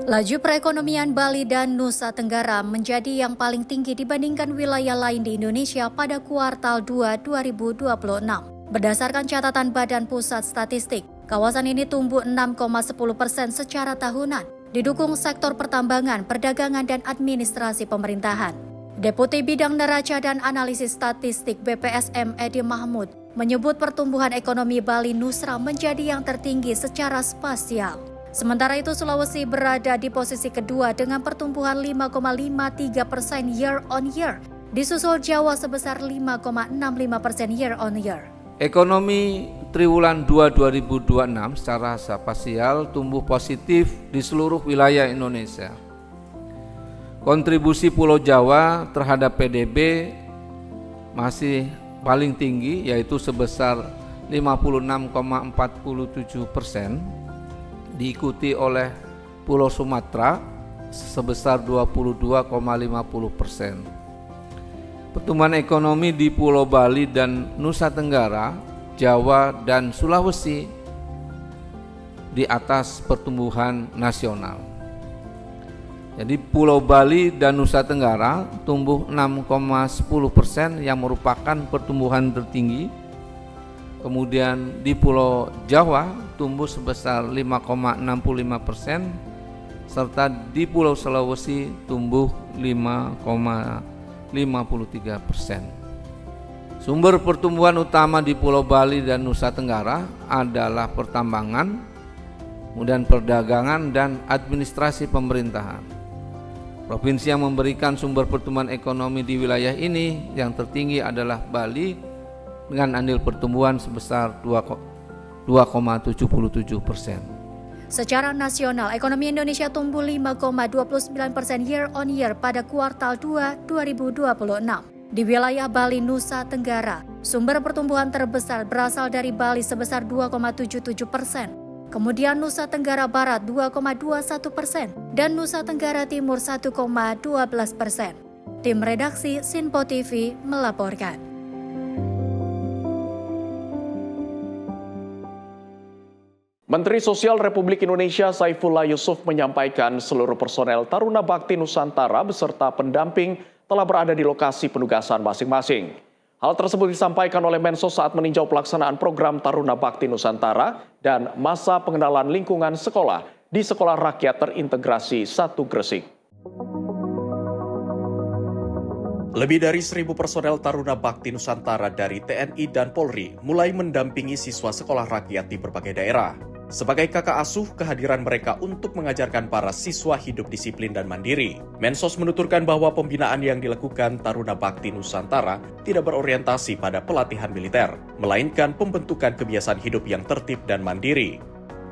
Laju perekonomian Bali dan Nusa Tenggara menjadi yang paling tinggi dibandingkan wilayah lain di Indonesia pada kuartal 2 2026. Berdasarkan catatan Badan Pusat Statistik, kawasan ini tumbuh 6,10% secara tahunan, didukung sektor pertambangan, perdagangan, dan administrasi pemerintahan. Deputi Bidang Neraca dan Analisis Statistik BPSM Edi Mahmud menyebut pertumbuhan ekonomi Bali Nusra menjadi yang tertinggi secara spasial. Sementara itu Sulawesi berada di posisi kedua dengan pertumbuhan 5,53% year on year, disusul Jawa sebesar 5,65% year on year. Ekonomi triwulan 2 2026 secara spasial tumbuh positif di seluruh wilayah Indonesia. Kontribusi Pulau Jawa terhadap PDB masih paling tinggi, yaitu sebesar 56,47%, diikuti oleh Pulau Sumatera sebesar 22,50%. Pertumbuhan ekonomi di Pulau Bali dan Nusa Tenggara, Jawa dan Sulawesi di atas pertumbuhan nasional. Jadi Pulau Bali dan Nusa Tenggara tumbuh 6,10% yang merupakan pertumbuhan tertinggi. Kemudian di Pulau Jawa tumbuh sebesar 5,65%, serta di Pulau Sulawesi tumbuh 5,53%. Sumber pertumbuhan utama di Pulau Bali dan Nusa Tenggara adalah pertambangan, kemudian perdagangan dan administrasi pemerintahan. Provinsi yang memberikan sumber pertumbuhan ekonomi di wilayah ini yang tertinggi adalah Bali dengan andil pertumbuhan sebesar 2,77%. Secara nasional, ekonomi Indonesia tumbuh 5,29% year on year pada kuartal 2 2026. Di wilayah Bali Nusa Tenggara, sumber pertumbuhan terbesar berasal dari Bali sebesar 2,77%. Kemudian Nusa Tenggara Barat 2,21% dan Nusa Tenggara Timur 1,12%. Tim redaksi Sinpo TV melaporkan. Menteri Sosial Republik Indonesia Saifullah Yusuf menyampaikan seluruh personel Taruna Bakti Nusantara beserta pendamping telah berada di lokasi penugasan masing-masing. Hal tersebut disampaikan oleh Mensos saat meninjau pelaksanaan program Taruna Bakti Nusantara dan masa pengenalan lingkungan sekolah di Sekolah Rakyat Terintegrasi 1 Gresik. Lebih dari 1.000 personel Taruna Bakti Nusantara dari TNI dan Polri mulai mendampingi siswa sekolah rakyat di berbagai daerah. Sebagai kakak asuh, kehadiran mereka untuk mengajarkan para siswa hidup disiplin dan mandiri. Mensos menuturkan bahwa pembinaan yang dilakukan Taruna Bakti Nusantara tidak berorientasi pada pelatihan militer, melainkan pembentukan kebiasaan hidup yang tertib dan mandiri.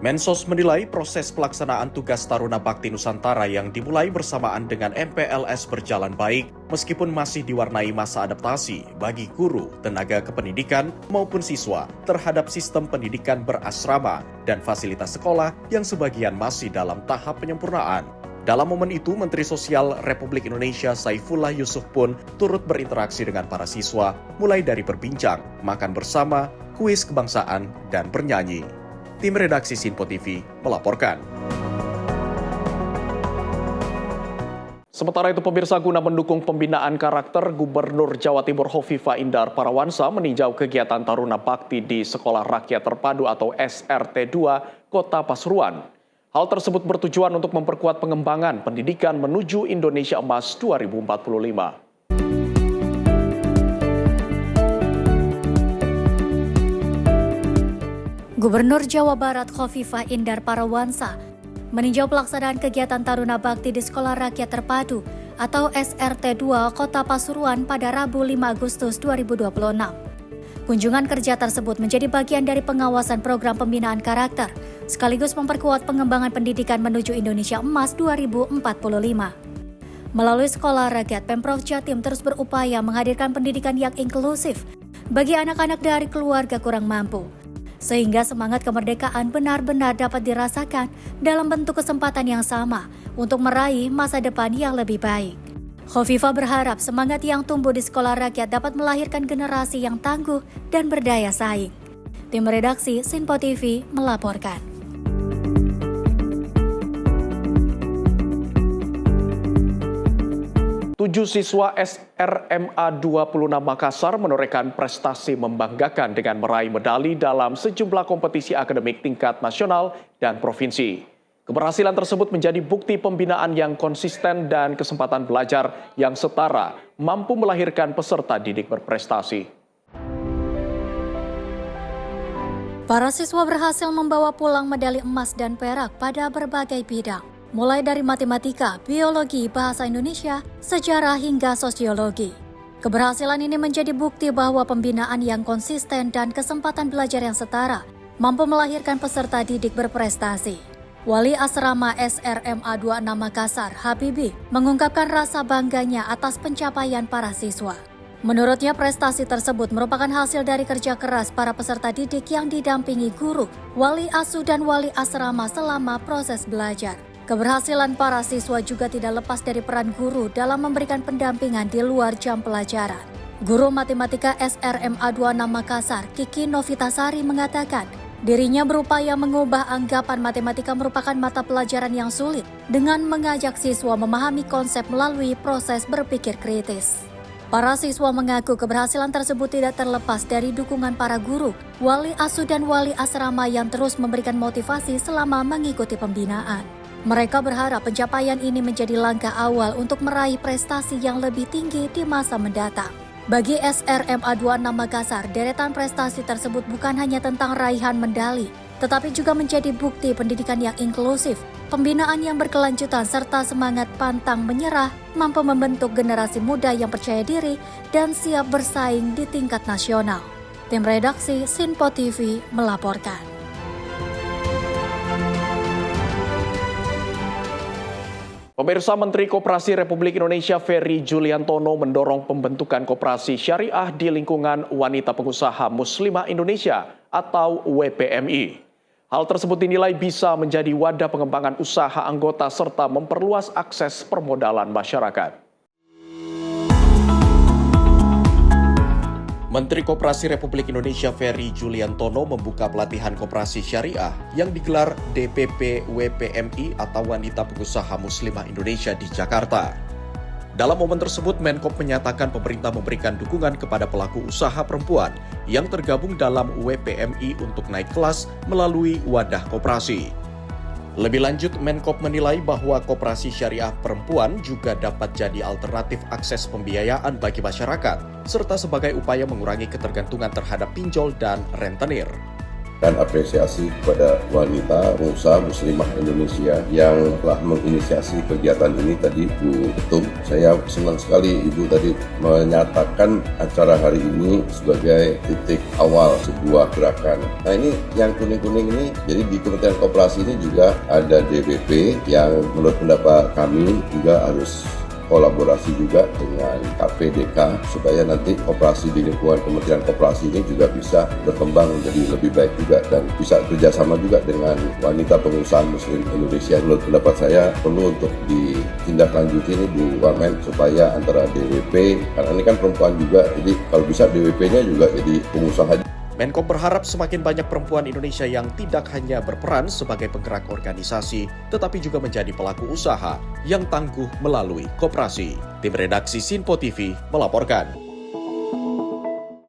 Mensos menilai proses pelaksanaan tugas Taruna Bakti Nusantara yang dimulai bersamaan dengan MPLS berjalan baik, meskipun masih diwarnai masa adaptasi bagi guru, tenaga kependidikan, maupun siswa terhadap sistem pendidikan berasrama dan fasilitas sekolah yang sebagian masih dalam tahap penyempurnaan. Dalam momen itu, Menteri Sosial Republik Indonesia Saifullah Yusuf pun turut berinteraksi dengan para siswa, mulai dari berbincang, makan bersama, kuis kebangsaan, dan bernyanyi. Tim redaksi Sinpo TV melaporkan. Sementara itu, pemirsa, guna mendukung pembinaan karakter, Gubernur Jawa Timur Hovifah Indar Parawansa meninjau kegiatan Taruna Bakti di Sekolah Rakyat Terpadu atau SRT 2 Kota Pasuruan. Hal tersebut bertujuan untuk memperkuat pengembangan pendidikan menuju Indonesia Emas 2045. Gubernur Jawa Barat Hovifah Indar Parawansa meninjau pelaksanaan kegiatan Taruna Bakti di Sekolah Rakyat Terpadu atau SRT 2 Kota Pasuruan pada Rabu 5 Agustus 2026. Kunjungan kerja tersebut menjadi bagian dari pengawasan program pembinaan karakter, sekaligus memperkuat pengembangan pendidikan menuju Indonesia Emas 2045. Melalui Sekolah Rakyat, Pemprov Jatim terus berupaya menghadirkan pendidikan yang inklusif bagi anak-anak dari keluarga kurang mampu, sehingga semangat kemerdekaan benar-benar dapat dirasakan dalam bentuk kesempatan yang sama untuk meraih masa depan yang lebih baik. Hovifah berharap semangat yang tumbuh di Sekolah Rakyat dapat melahirkan generasi yang tangguh dan berdaya saing. Tim redaksi Sinpo TV melaporkan. Tujuh siswa SRMA 26 Makassar menorehkan prestasi membanggakan dengan meraih medali dalam sejumlah kompetisi akademik tingkat nasional dan provinsi. Keberhasilan tersebut menjadi bukti pembinaan yang konsisten dan kesempatan belajar yang setara mampu melahirkan peserta didik berprestasi. Para siswa berhasil membawa pulang medali emas dan perak pada berbagai bidang, mulai dari matematika, biologi, bahasa Indonesia, sejarah hingga sosiologi. Keberhasilan ini menjadi bukti bahwa pembinaan yang konsisten dan kesempatan belajar yang setara mampu melahirkan peserta didik berprestasi. Wali Asrama SRMA 26 Makassar, Habibi, mengungkapkan rasa bangganya atas pencapaian para siswa. Menurutnya, prestasi tersebut merupakan hasil dari kerja keras para peserta didik yang didampingi guru, wali asuh, dan wali asrama selama proses belajar. Keberhasilan para siswa juga tidak lepas dari peran guru dalam memberikan pendampingan di luar jam pelajaran. Guru Matematika SRMA 26 Makassar, Kiki Novitasari, mengatakan dirinya berupaya mengubah anggapan matematika merupakan mata pelajaran yang sulit dengan mengajak siswa memahami konsep melalui proses berpikir kritis. Para siswa mengaku keberhasilan tersebut tidak terlepas dari dukungan para guru, wali asuh, dan wali asrama yang terus memberikan motivasi selama mengikuti pembinaan. Mereka berharap pencapaian ini menjadi langkah awal untuk meraih prestasi yang lebih tinggi di masa mendatang. Bagi SRMA 26 Makassar, deretan prestasi tersebut bukan hanya tentang raihan medali, tetapi juga menjadi bukti pendidikan yang inklusif, pembinaan yang berkelanjutan, serta semangat pantang menyerah mampu membentuk generasi muda yang percaya diri dan siap bersaing di tingkat nasional. Tim redaksi Sinpo TV melaporkan. Pemirsa, Menteri Koperasi Republik Indonesia Ferry Juliantono mendorong pembentukan koperasi syariah di lingkungan Wanita Pengusaha Muslimah Indonesia atau WPMI. Hal tersebut dinilai bisa menjadi wadah pengembangan usaha anggota serta memperluas akses permodalan masyarakat. Menteri Koperasi Republik Indonesia Ferry Juliantono membuka pelatihan koperasi syariah yang digelar DPP WPMI atau Wanita Pengusaha Muslimah Indonesia di Jakarta. Dalam momen tersebut, Menkop menyatakan pemerintah memberikan dukungan kepada pelaku usaha perempuan yang tergabung dalam WPMI untuk naik kelas melalui wadah koperasi. Lebih lanjut, Menkop menilai bahwa koperasi syariah perempuan juga dapat jadi alternatif akses pembiayaan bagi masyarakat, serta sebagai upaya mengurangi ketergantungan terhadap pinjol dan rentenir. Dan apresiasi kepada wanita pengusaha muslimah Indonesia yang telah menginisiasi kegiatan ini tadi, Bu Ketum. Saya senang sekali Ibu tadi menyatakan acara hari ini sebagai titik awal sebuah gerakan. Nah, ini yang kuning-kuning ini, jadi di Kementerian Koperasi ini juga ada DPP yang menurut pendapat kami juga harus kolaborasi juga dengan KPDK supaya nanti koperasi di lingkungan Kementerian Koperasi ini juga bisa berkembang menjadi lebih baik juga dan bisa kerjasama juga dengan Wanita Pengusaha Muslim Indonesia. Menurut pendapat saya perlu untuk ditindaklanjuti ini Bu Wamen supaya antara DWP, karena ini kan perempuan juga, jadi kalau bisa DWP-nya juga jadi pengusaha. Menkop berharap semakin banyak perempuan Indonesia yang tidak hanya berperan sebagai penggerak organisasi, tetapi juga menjadi pelaku usaha yang tangguh melalui koperasi. Tim redaksi Sinpo TV melaporkan.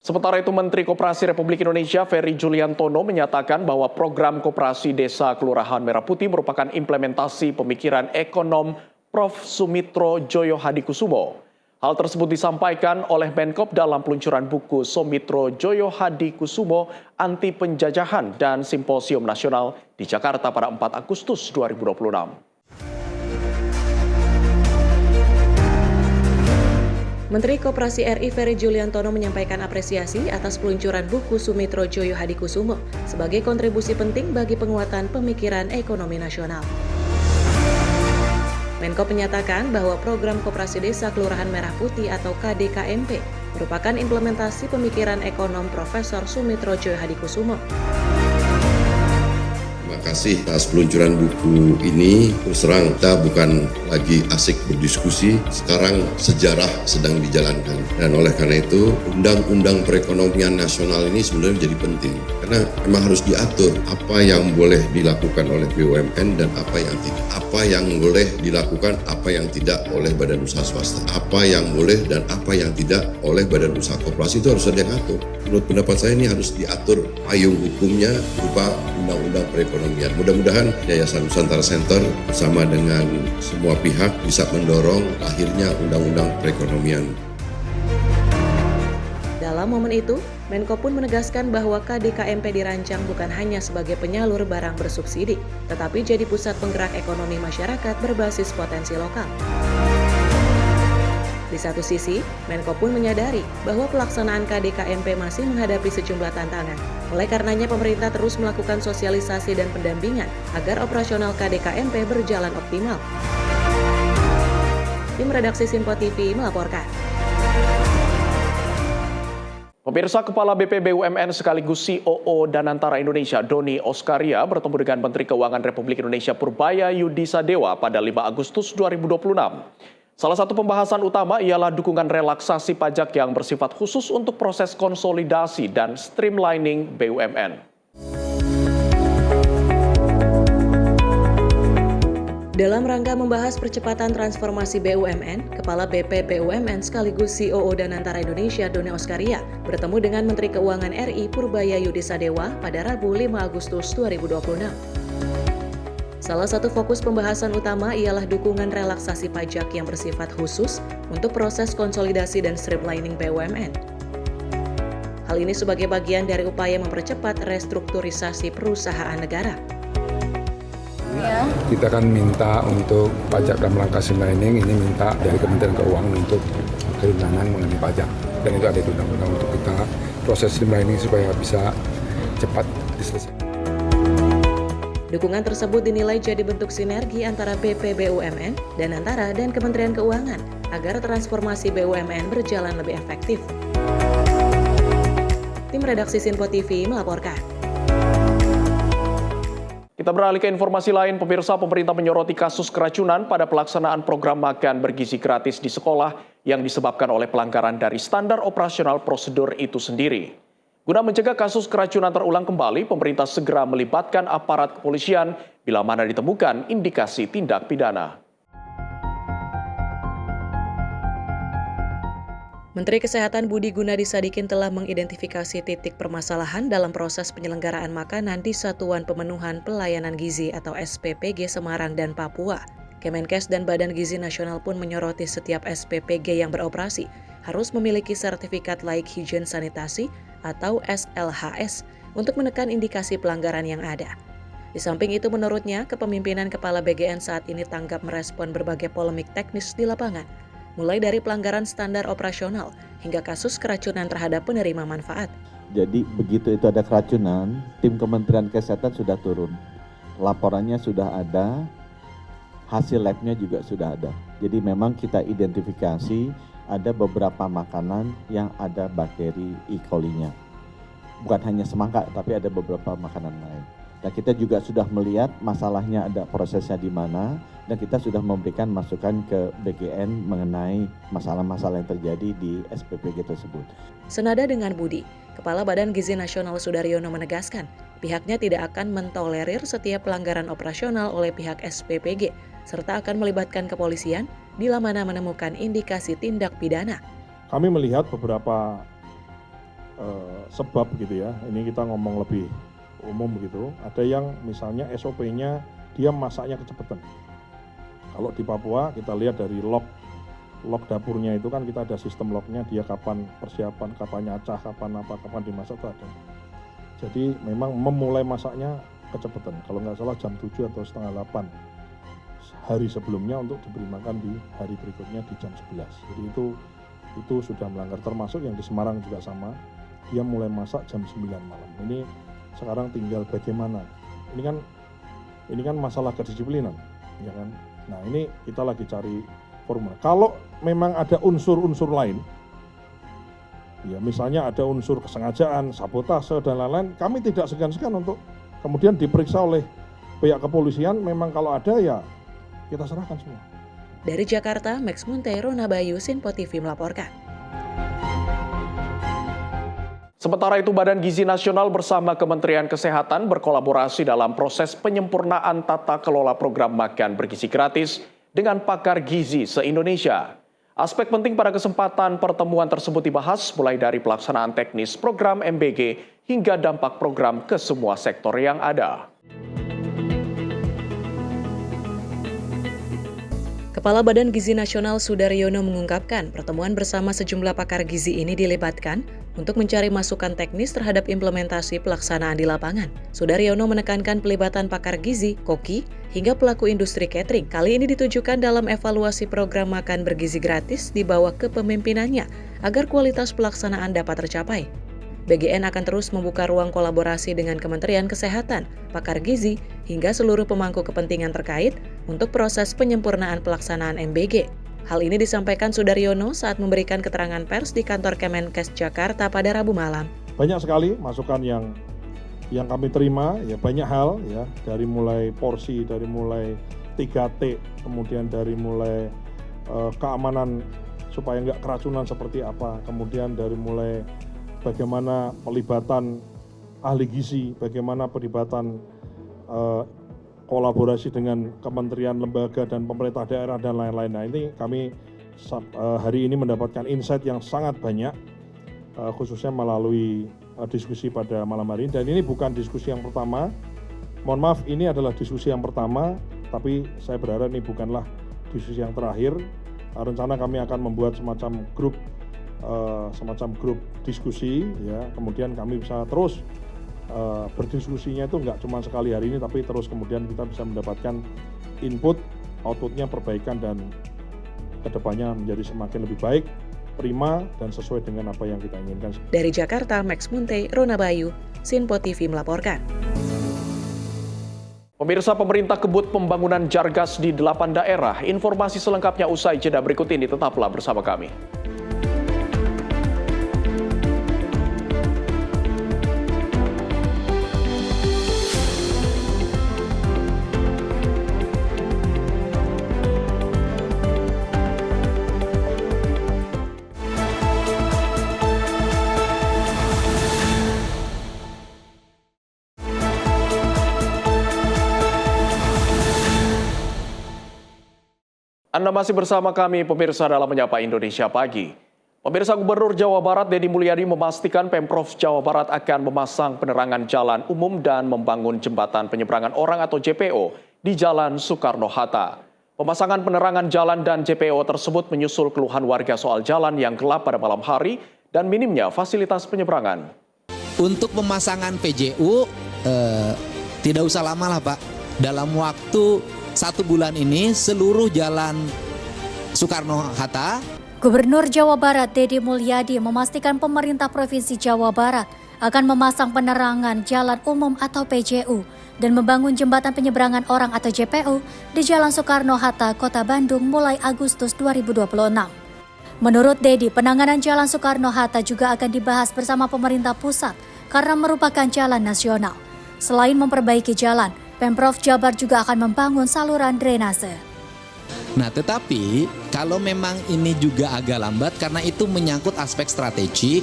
Sementara itu, Menteri Koperasi Republik Indonesia Ferry Juliantono menyatakan bahwa program Koperasi Desa Kelurahan Merah Putih merupakan implementasi pemikiran ekonom Prof. Sumitro Joyo Hadikusumo. Hal tersebut disampaikan oleh Menkop dalam peluncuran buku Sumitro Joyo Hadikusumo Anti Penjajahan dan Simposium Nasional di Jakarta pada 4 Agustus 2026. Menteri Koperasi RI Ferry Juliantono menyampaikan apresiasi atas peluncuran buku Sumitro Joyo Hadikusumo sebagai kontribusi penting bagi penguatan pemikiran ekonomi nasional. Menkop menyatakan bahwa program Koperasi Desa Kelurahan Merah Putih atau KDKMP merupakan implementasi pemikiran ekonom Profesor Sumitro Joyo Hadikusumo. Terima kasih atas peluncuran buku ini. Terus terang kita bukan lagi asik berdiskusi, sekarang sejarah sedang dijalankan. Dan oleh karena itu, undang-undang perekonomian nasional ini sebenarnya menjadi penting. Karena memang harus diatur apa yang boleh dilakukan oleh BUMN dan apa yang tidak. Apa yang boleh dilakukan, apa yang tidak oleh badan usaha swasta. Apa yang boleh dan apa yang tidak oleh badan usaha koperasi itu harus ada yang atur. Menurut pendapat saya ini harus diatur payung hukumnya berupa undang-undang perekonomian. Mudah-mudahan Yayasan Nusantara Center bersama dengan semua pihak bisa mendorong lahirnya undang-undang perekonomian. Dalam momen itu, Menko pun menegaskan bahwa KDKMP dirancang bukan hanya sebagai penyalur barang bersubsidi, tetapi jadi pusat penggerak ekonomi masyarakat berbasis potensi lokal. Di satu sisi, Menko pun menyadari bahwa pelaksanaan KDKMP masih menghadapi sejumlah tantangan. Oleh karenanya, pemerintah terus melakukan sosialisasi dan pendampingan agar operasional KDKMP berjalan optimal. Tim redaksi Simpo TV melaporkan. Pemirsa, Kepala BP BUMN sekaligus COO Danantara Indonesia Doni Oskaria bertemu dengan Menteri Keuangan Republik Indonesia Purbaya Yudisadewa pada 5 Agustus 2026. Salah satu pembahasan utama ialah dukungan relaksasi pajak yang bersifat khusus untuk proses konsolidasi dan streamlining BUMN. Dalam rangka membahas percepatan transformasi BUMN, Kepala BP BUMN sekaligus COO Danantara Indonesia Doni Oskaria bertemu dengan Menteri Keuangan RI Purbaya Yudisadewa pada Rabu 5 Agustus 2026. Salah satu fokus pembahasan utama ialah dukungan relaksasi pajak yang bersifat khusus untuk proses konsolidasi dan streamlining BUMN. Hal ini sebagai bagian dari upaya mempercepat restrukturisasi perusahaan negara. Kita kan minta untuk pajak dalam rangka streamlining, ini minta dari Kementerian Keuangan untuk keundangan mengenai pajak. Dan itu ada di undang-undang untuk kita proses streamlining supaya bisa cepat diselesaikan. Dukungan tersebut dinilai jadi bentuk sinergi antara BP BUMN, Danantara, dan Kementerian Keuangan agar transformasi BUMN berjalan lebih efektif. Tim redaksi Simpo TV melaporkan. Kita beralih ke informasi lain, pemirsa. Pemerintah menyoroti kasus keracunan pada pelaksanaan program makan bergizi gratis di sekolah yang disebabkan oleh pelanggaran dari standar operasional prosedur itu sendiri. Guna mencegah kasus keracunan terulang kembali, pemerintah segera melibatkan aparat kepolisian bila mana ditemukan indikasi tindak pidana. Menteri Kesehatan Budi Gunadi Sadikin telah mengidentifikasi titik permasalahan dalam proses penyelenggaraan makanan di Satuan Pemenuhan Pelayanan Gizi atau SPPG Semarang dan Papua. Kemenkes dan Badan Gizi Nasional pun menyoroti setiap SPPG yang beroperasi harus memiliki sertifikat layak higien sanitasi atau SLHS untuk menekan indikasi pelanggaran yang ada. Di samping itu, menurutnya, kepemimpinan Kepala BGN saat ini tanggap merespon berbagai polemik teknis di lapangan, mulai dari pelanggaran standar operasional hingga kasus keracunan terhadap penerima manfaat. Jadi begitu itu ada keracunan, tim Kementerian Kesehatan sudah turun. Laporannya sudah ada, hasil labnya juga sudah ada. Jadi memang kita identifikasi ada beberapa makanan yang ada bakteri E. coli-nya. Bukan hanya semangka, tapi ada beberapa makanan lain. Dan kita juga sudah melihat masalahnya ada prosesnya di mana, dan kita sudah memberikan masukan ke BGN mengenai masalah-masalah yang terjadi di SPPG tersebut. Senada dengan Budi, Kepala Badan Gizi Nasional Sudaryono menegaskan, pihaknya tidak akan mentolerir setiap pelanggaran operasional oleh pihak SPPG, serta akan melibatkan kepolisian bila mana menemukan indikasi tindak pidana. Kami melihat beberapa sebab gitu ya, ini kita ngomong lebih umum begitu. Ada yang misalnya SOP-nya dia masaknya kecepatan. Kalau di Papua kita lihat dari log dapurnya itu kan kita ada sistem lognya, dia kapan persiapan, kapan nyacah, kapan apa, kapan dimasak itu ada. Jadi memang memulai masaknya kecepatan. Kalau nggak salah jam 7 atau setengah 8 hari sebelumnya untuk diberi makan di hari berikutnya di jam 11. Jadi itu sudah melanggar, termasuk yang di Semarang juga sama. Dia mulai masak jam 9 malam. Ini sekarang tinggal bagaimana. Ini kan masalah kedisiplinan, ya kan? Nah, ini kita lagi cari formula. Kalau memang ada unsur-unsur lain, ya misalnya ada unsur kesengajaan, sabotase dan lain-lain, kami tidak segan-segan untuk kemudian diperiksa oleh pihak kepolisian. Memang kalau ada ya kita serahkan semua. Dari Jakarta, Max Montero, Nabayu, Simpo TV melaporkan. Sementara itu, Badan Gizi Nasional bersama Kementerian Kesehatan berkolaborasi dalam proses penyempurnaan tata kelola program makan bergizi gratis dengan pakar gizi se-Indonesia. Aspek penting pada kesempatan pertemuan tersebut dibahas mulai dari pelaksanaan teknis program MBG hingga dampak program ke semua sektor yang ada. Kepala Badan Gizi Nasional Sudaryono mengungkapkan pertemuan bersama sejumlah pakar gizi ini dilibatkan untuk mencari masukan teknis terhadap implementasi pelaksanaan di lapangan. Sudaryono menekankan pelibatan pakar gizi, koki, hingga pelaku industri catering. Kali ini ditujukan dalam evaluasi program makan bergizi gratis di bawah kepemimpinannya agar kualitas pelaksanaan dapat tercapai. BGN akan terus membuka ruang kolaborasi dengan Kementerian Kesehatan, pakar gizi, hingga seluruh pemangku kepentingan terkait untuk proses penyempurnaan pelaksanaan MBG. Hal ini disampaikan Sudaryono saat memberikan keterangan pers di kantor Kemenkes Jakarta pada Rabu malam. Banyak sekali masukan yang kami terima, ya banyak hal ya, dari mulai porsi, dari mulai 3T, kemudian dari mulai keamanan supaya nggak keracunan seperti apa, kemudian dari mulai bagaimana pelibatan ahli gizi, bagaimana pelibatan kolaborasi dengan kementerian, lembaga, dan pemerintah daerah, dan lain-lain. Nah, ini kami hari ini mendapatkan insight yang sangat banyak, khususnya melalui diskusi pada malam hari ini. Dan ini bukan diskusi yang pertama, mohon maaf, ini adalah diskusi yang pertama, tapi saya berharap ini bukanlah diskusi yang terakhir. Rencana kami akan membuat semacam grup diskusi, ya, kemudian kami bisa terus berdiskusinya itu nggak cuma sekali hari ini, tapi terus kemudian kita bisa mendapatkan input, outputnya perbaikan, dan kedepannya menjadi semakin lebih baik, prima, dan sesuai dengan apa yang kita inginkan. Dari Jakarta, Max Munte, Rona Bayu, Sinpo TV melaporkan. Pemirsa, pemerintah kebut pembangunan Jargas di 8 daerah. Informasi selengkapnya usai jeda berikut ini, tetaplah bersama kami. Anda masih bersama kami, pemirsa, dalam Menyapa Indonesia Pagi. Pemirsa, Gubernur Jawa Barat Deddy Mulyadi memastikan Pemprov Jawa Barat akan memasang penerangan jalan umum dan membangun jembatan penyeberangan orang atau JPO di Jalan Soekarno-Hatta. Pemasangan penerangan jalan dan JPO tersebut menyusul keluhan warga soal jalan yang gelap pada malam hari dan minimnya fasilitas penyeberangan. Untuk pemasangan PJU tidak usah lama lah Pak. Dalam waktu 1 bulan ini seluruh jalan Soekarno-Hatta. Gubernur Jawa Barat Deddy Mulyadi memastikan pemerintah Provinsi Jawa Barat akan memasang penerangan jalan umum atau PJU dan membangun jembatan penyeberangan orang atau JPU di Jalan Soekarno-Hatta, Kota Bandung mulai Agustus 2026. Menurut Deddy, penanganan Jalan Soekarno-Hatta juga akan dibahas bersama pemerintah pusat karena merupakan jalan nasional. Selain memperbaiki jalan, Pemprov Jabar juga akan membangun saluran drainase. Nah, tetapi kalau memang ini juga agak lambat karena itu menyangkut aspek strategik,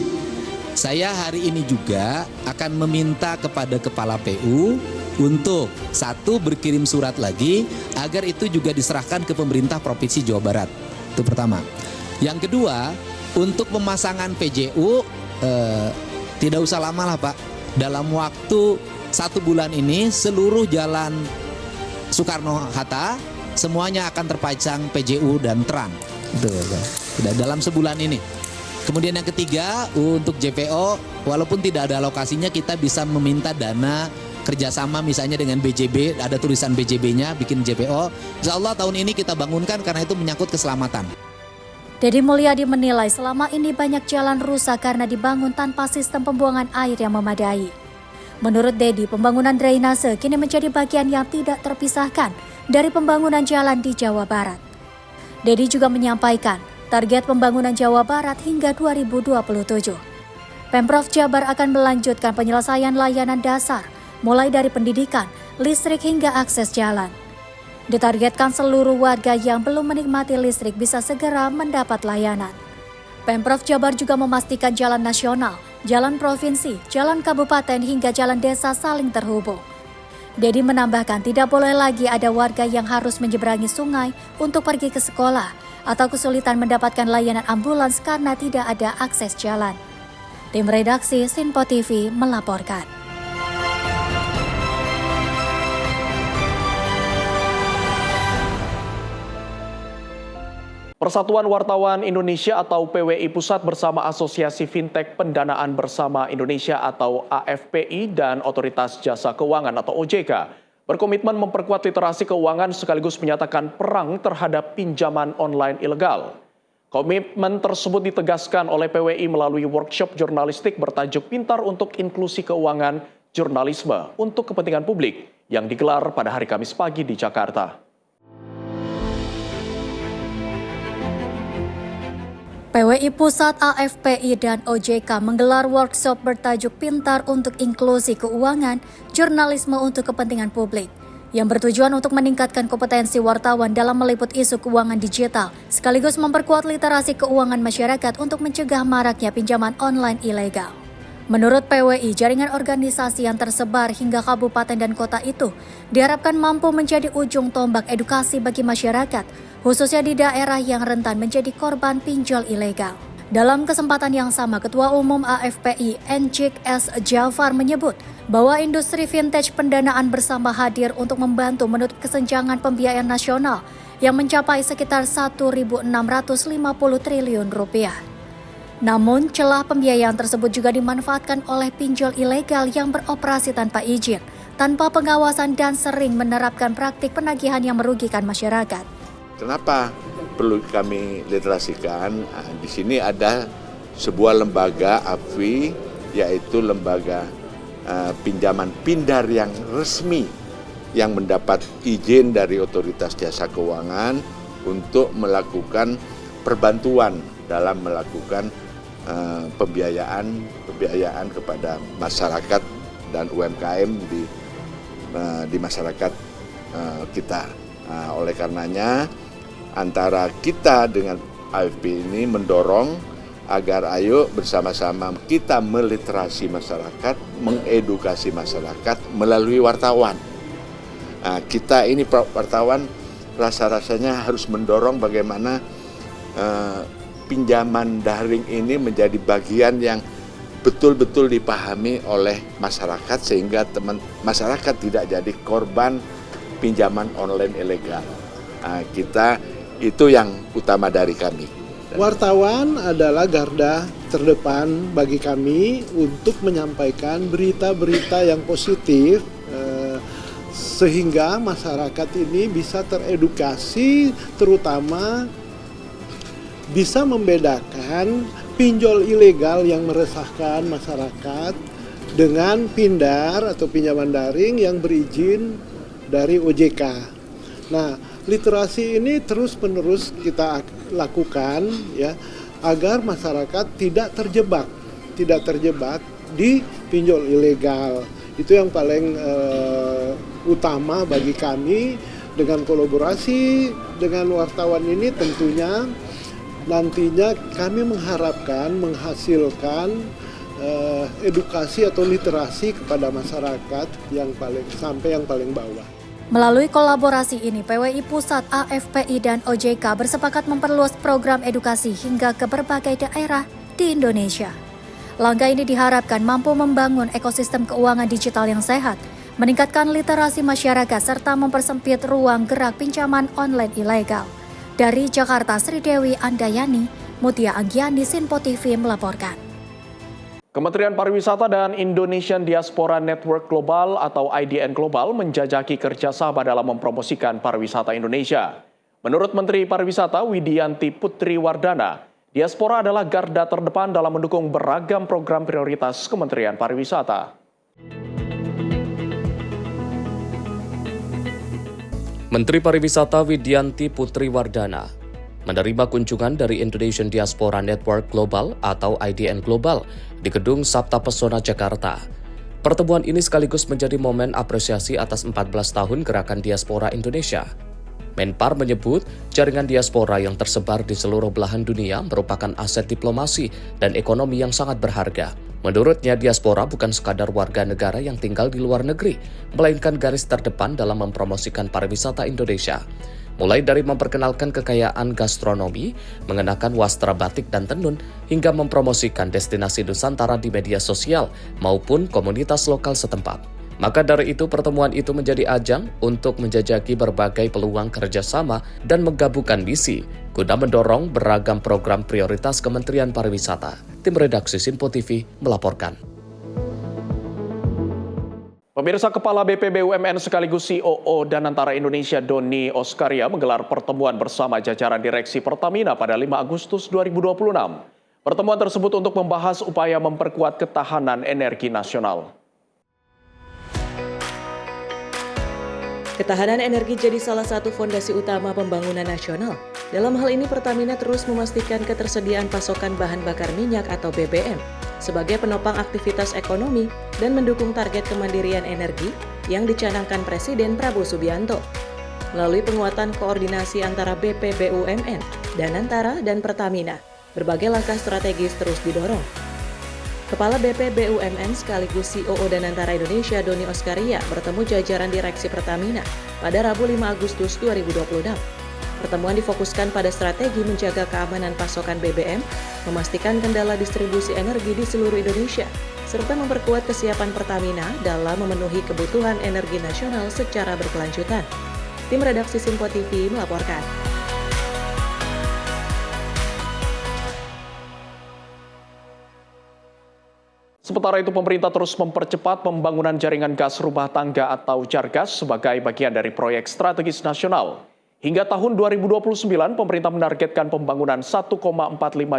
saya hari ini juga akan meminta kepada Kepala PU untuk satu berkirim surat lagi agar itu juga diserahkan ke pemerintah Provinsi Jawa Barat. Itu pertama. Yang kedua, untuk pemasangan PJU tidak usah lama lah Pak. Dalam waktu 1 bulan ini seluruh jalan Soekarno-Hatta semuanya akan terpasang PJU dan terang. Dalam sebulan ini. Kemudian yang ketiga, untuk JPO, walaupun tidak ada alokasinya, kita bisa meminta dana kerjasama misalnya dengan BJB, ada tulisan BJB-nya, bikin JPO. Insya Allah tahun ini kita bangunkan karena itu menyangkut keselamatan. Deddy Mulyadi menilai selama ini banyak jalan rusak karena dibangun tanpa sistem pembuangan air yang memadai. Menurut Deddy, pembangunan drainase kini menjadi bagian yang tidak terpisahkan dari pembangunan jalan di Jawa Barat. Deddy juga menyampaikan target pembangunan Jawa Barat hingga 2027. Pemprov Jabar akan melanjutkan penyelesaian layanan dasar, mulai dari pendidikan, listrik hingga akses jalan. Ditargetkan seluruh warga yang belum menikmati listrik bisa segera mendapat layanan. Pemprov Jabar juga memastikan jalan nasional, jalan provinsi, jalan kabupaten hingga jalan desa saling terhubung. Deddy menambahkan tidak boleh lagi ada warga yang harus menyeberangi sungai untuk pergi ke sekolah atau kesulitan mendapatkan layanan ambulans karena tidak ada akses jalan. Tim redaksi Sinpo TV melaporkan. Persatuan Wartawan Indonesia atau PWI Pusat bersama Asosiasi Fintech Pendanaan Bersama Indonesia atau AFPI dan Otoritas Jasa Keuangan atau OJK berkomitmen memperkuat literasi keuangan sekaligus menyatakan perang terhadap pinjaman online ilegal. Komitmen tersebut ditegaskan oleh PWI melalui workshop jurnalistik bertajuk Pintar untuk Inklusi Keuangan Jurnalisme untuk Kepentingan Publik yang digelar pada hari Kamis pagi di Jakarta. PWI Pusat, AFPI, dan OJK menggelar workshop bertajuk Pintar untuk Inklusi Keuangan Jurnalisme untuk Kepentingan Publik yang bertujuan untuk meningkatkan kompetensi wartawan dalam meliput isu keuangan digital, sekaligus memperkuat literasi keuangan masyarakat untuk mencegah maraknya pinjaman online ilegal. Menurut PWI, jaringan organisasi yang tersebar hingga kabupaten dan kota itu diharapkan mampu menjadi ujung tombak edukasi bagi masyarakat, khususnya di daerah yang rentan menjadi korban pinjol ilegal. Dalam kesempatan yang sama, Ketua Umum AFPI Encik S. Jafar menyebut bahwa industri vintage pendanaan bersama hadir untuk membantu menutup kesenjangan pembiayaan nasional yang mencapai sekitar 1.650 triliun rupiah. Namun, celah pembiayaan tersebut juga dimanfaatkan oleh pinjol ilegal yang beroperasi tanpa izin, tanpa pengawasan dan sering menerapkan praktik penagihan yang merugikan masyarakat. Kenapa perlu kami literasikan? Di sini ada sebuah lembaga AFPI, yaitu lembaga pinjaman pindar yang resmi yang mendapat izin dari Otoritas Jasa Keuangan untuk melakukan perbantuan dalam melakukan pembiayaan kepada masyarakat dan UMKM di masyarakat kita. Oleh karenanya antara kita dengan AFPI ini mendorong agar ayo bersama-sama kita meliterasi masyarakat, mengedukasi masyarakat melalui wartawan. Kita ini wartawan rasa-rasanya harus mendorong bagaimana pinjaman daring ini menjadi bagian yang betul-betul dipahami oleh masyarakat sehingga masyarakat tidak jadi korban pinjaman online ilegal. Kita itu yang utama dari kami. Wartawan adalah garda terdepan bagi kami untuk menyampaikan berita-berita yang positif sehingga masyarakat ini bisa teredukasi, terutama bisa membedakan pinjol ilegal yang meresahkan masyarakat dengan pindar atau pinjaman daring yang berizin dari OJK. Nah, literasi ini terus-menerus kita lakukan ya agar masyarakat tidak terjebak di pinjol ilegal. Itu yang paling utama bagi kami. Dengan kolaborasi dengan wartawan ini tentunya nantinya kami mengharapkan menghasilkan edukasi atau literasi kepada masyarakat yang paling bawah. Melalui kolaborasi ini, PWI Pusat, AFPI, dan OJK bersepakat memperluas program edukasi hingga ke berbagai daerah di Indonesia. Langkah ini diharapkan mampu membangun ekosistem keuangan digital yang sehat, meningkatkan literasi masyarakat, serta mempersempit ruang gerak pinjaman online ilegal. Dari Jakarta, Sri Dewi Andayani, Mutia Anggiani, Sinpo TV melaporkan. Kementerian Pariwisata dan Indonesian Diaspora Network Global atau IDN Global menjajaki kerjasama dalam mempromosikan pariwisata Indonesia. Menurut Menteri Pariwisata Widianti Putri Wardana, diaspora adalah garda terdepan dalam mendukung beragam program prioritas Kementerian Pariwisata. Menteri Pariwisata Widianti Putri Wardana menerima kunjungan dari Indonesian Diaspora Network Global atau IDN Global di Gedung Sabta Pesona Jakarta. Pertemuan ini sekaligus menjadi momen apresiasi atas 14 tahun Gerakan Diaspora Indonesia. Menpar menyebut jaringan diaspora yang tersebar di seluruh belahan dunia merupakan aset diplomasi dan ekonomi yang sangat berharga. Menurutnya, diaspora bukan sekadar warga negara yang tinggal di luar negeri, melainkan garis terdepan dalam mempromosikan pariwisata Indonesia. Mulai dari memperkenalkan kekayaan gastronomi, mengenakan wastra batik dan tenun, hingga mempromosikan destinasi Nusantara di media sosial maupun komunitas lokal setempat. Maka dari itu pertemuan itu menjadi ajang untuk menjajaki berbagai peluang kerjasama dan menggabungkan misi guna mendorong beragam program prioritas Kementerian Pariwisata. Tim redaksi Sinpo TV melaporkan. Pemirsa, Kepala BPBUMN sekaligus COO Danantara Indonesia Doni Oskaria menggelar pertemuan bersama jajaran Direksi Pertamina pada 5 Agustus 2026. Pertemuan tersebut untuk membahas upaya memperkuat ketahanan energi nasional. Ketahanan energi jadi salah satu fondasi utama pembangunan nasional. Dalam hal ini, Pertamina terus memastikan ketersediaan pasokan bahan bakar minyak atau BBM sebagai penopang aktivitas ekonomi dan mendukung target kemandirian energi yang dicanangkan Presiden Prabowo Subianto. Melalui penguatan koordinasi antara BPBUMN, Danantara, dan Pertamina, berbagai langkah strategis terus didorong. Kepala BPBUMN sekaligus COO Danantara Indonesia Doni Oskaria bertemu jajaran Direksi Pertamina pada Rabu 5 Agustus 2026. Pertemuan difokuskan pada strategi menjaga keamanan pasokan BBM, memastikan kendala distribusi energi di seluruh Indonesia, serta memperkuat kesiapan Pertamina dalam memenuhi kebutuhan energi nasional secara berkelanjutan. Tim redaksi Sinpo TV melaporkan. Sementara itu, pemerintah terus mempercepat pembangunan jaringan gas rumah tangga atau Jargas sebagai bagian dari proyek strategis nasional. Hingga tahun 2029, pemerintah menargetkan pembangunan 1,45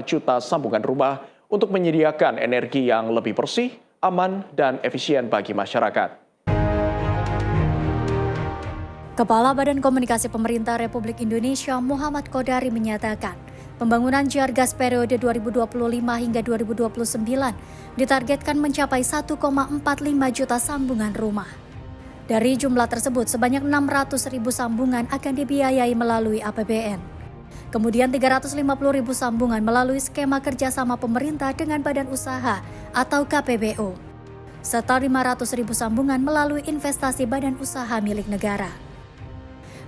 juta sambungan rumah untuk menyediakan energi yang lebih bersih, aman, dan efisien bagi masyarakat. Kepala Badan Komunikasi Pemerintah Republik Indonesia Muhammad Kodari menyatakan, pembangunan Jargas periode 2025 hingga 2029 ditargetkan mencapai 1,45 juta sambungan rumah. Dari jumlah tersebut, sebanyak 600.000 sambungan akan dibiayai melalui APBN. Kemudian 350.000 sambungan melalui skema kerjasama pemerintah dengan badan usaha atau KPBU. Serta 500.000 sambungan melalui investasi badan usaha milik negara.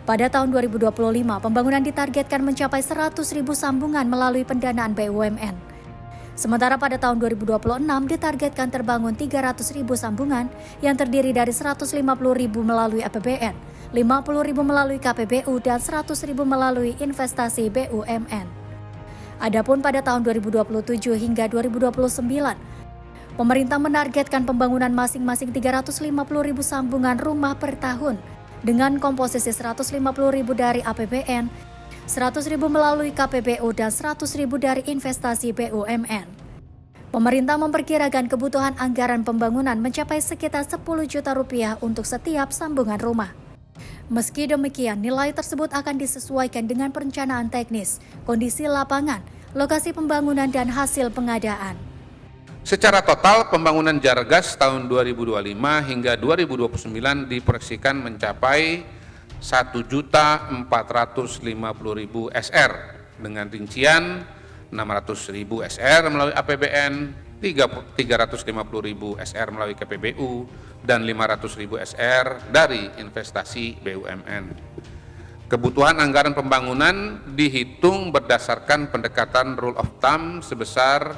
Pada tahun 2025, pembangunan ditargetkan mencapai 100.000 sambungan melalui pendanaan BUMN. Sementara pada tahun 2026 ditargetkan terbangun 300.000 sambungan yang terdiri dari 150.000 melalui APBN, 50.000 melalui KPBU, dan 100.000 melalui investasi BUMN. Adapun pada tahun 2027 hingga 2029, pemerintah menargetkan pembangunan masing-masing 350.000 sambungan rumah per tahun, dengan komposisi 150.000 dari APBN, 100.000 melalui KPBU, dan 100.000 dari investasi BUMN. Pemerintah memperkirakan kebutuhan anggaran pembangunan mencapai sekitar 10 juta rupiah untuk setiap sambungan rumah. Meski demikian, nilai tersebut akan disesuaikan dengan perencanaan teknis, kondisi lapangan, lokasi pembangunan, dan hasil pengadaan. Secara total, pembangunan Jargas tahun 2025 hingga 2029 diproyeksikan mencapai 1.450.000 SR dengan rincian 600.000 SR melalui APBN, 350.000 SR melalui KPBU, dan 500.000 SR dari investasi BUMN. Kebutuhan anggaran pembangunan dihitung berdasarkan pendekatan rule of thumb sebesar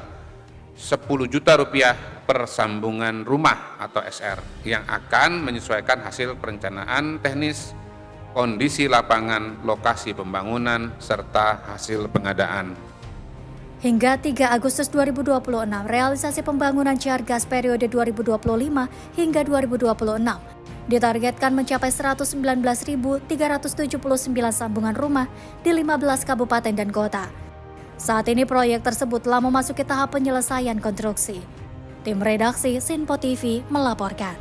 10 juta rupiah per sambungan rumah atau SR yang akan menyesuaikan hasil perencanaan teknis, kondisi lapangan, lokasi pembangunan, serta hasil pengadaan. Hingga 3 Agustus 2026, realisasi pembangunan Jargas periode 2025 hingga 2026 ditargetkan mencapai 119.379 sambungan rumah di 15 kabupaten dan kota. Saat ini proyek tersebut telah memasuki tahap penyelesaian konstruksi. Tim redaksi Sinpo TV melaporkan.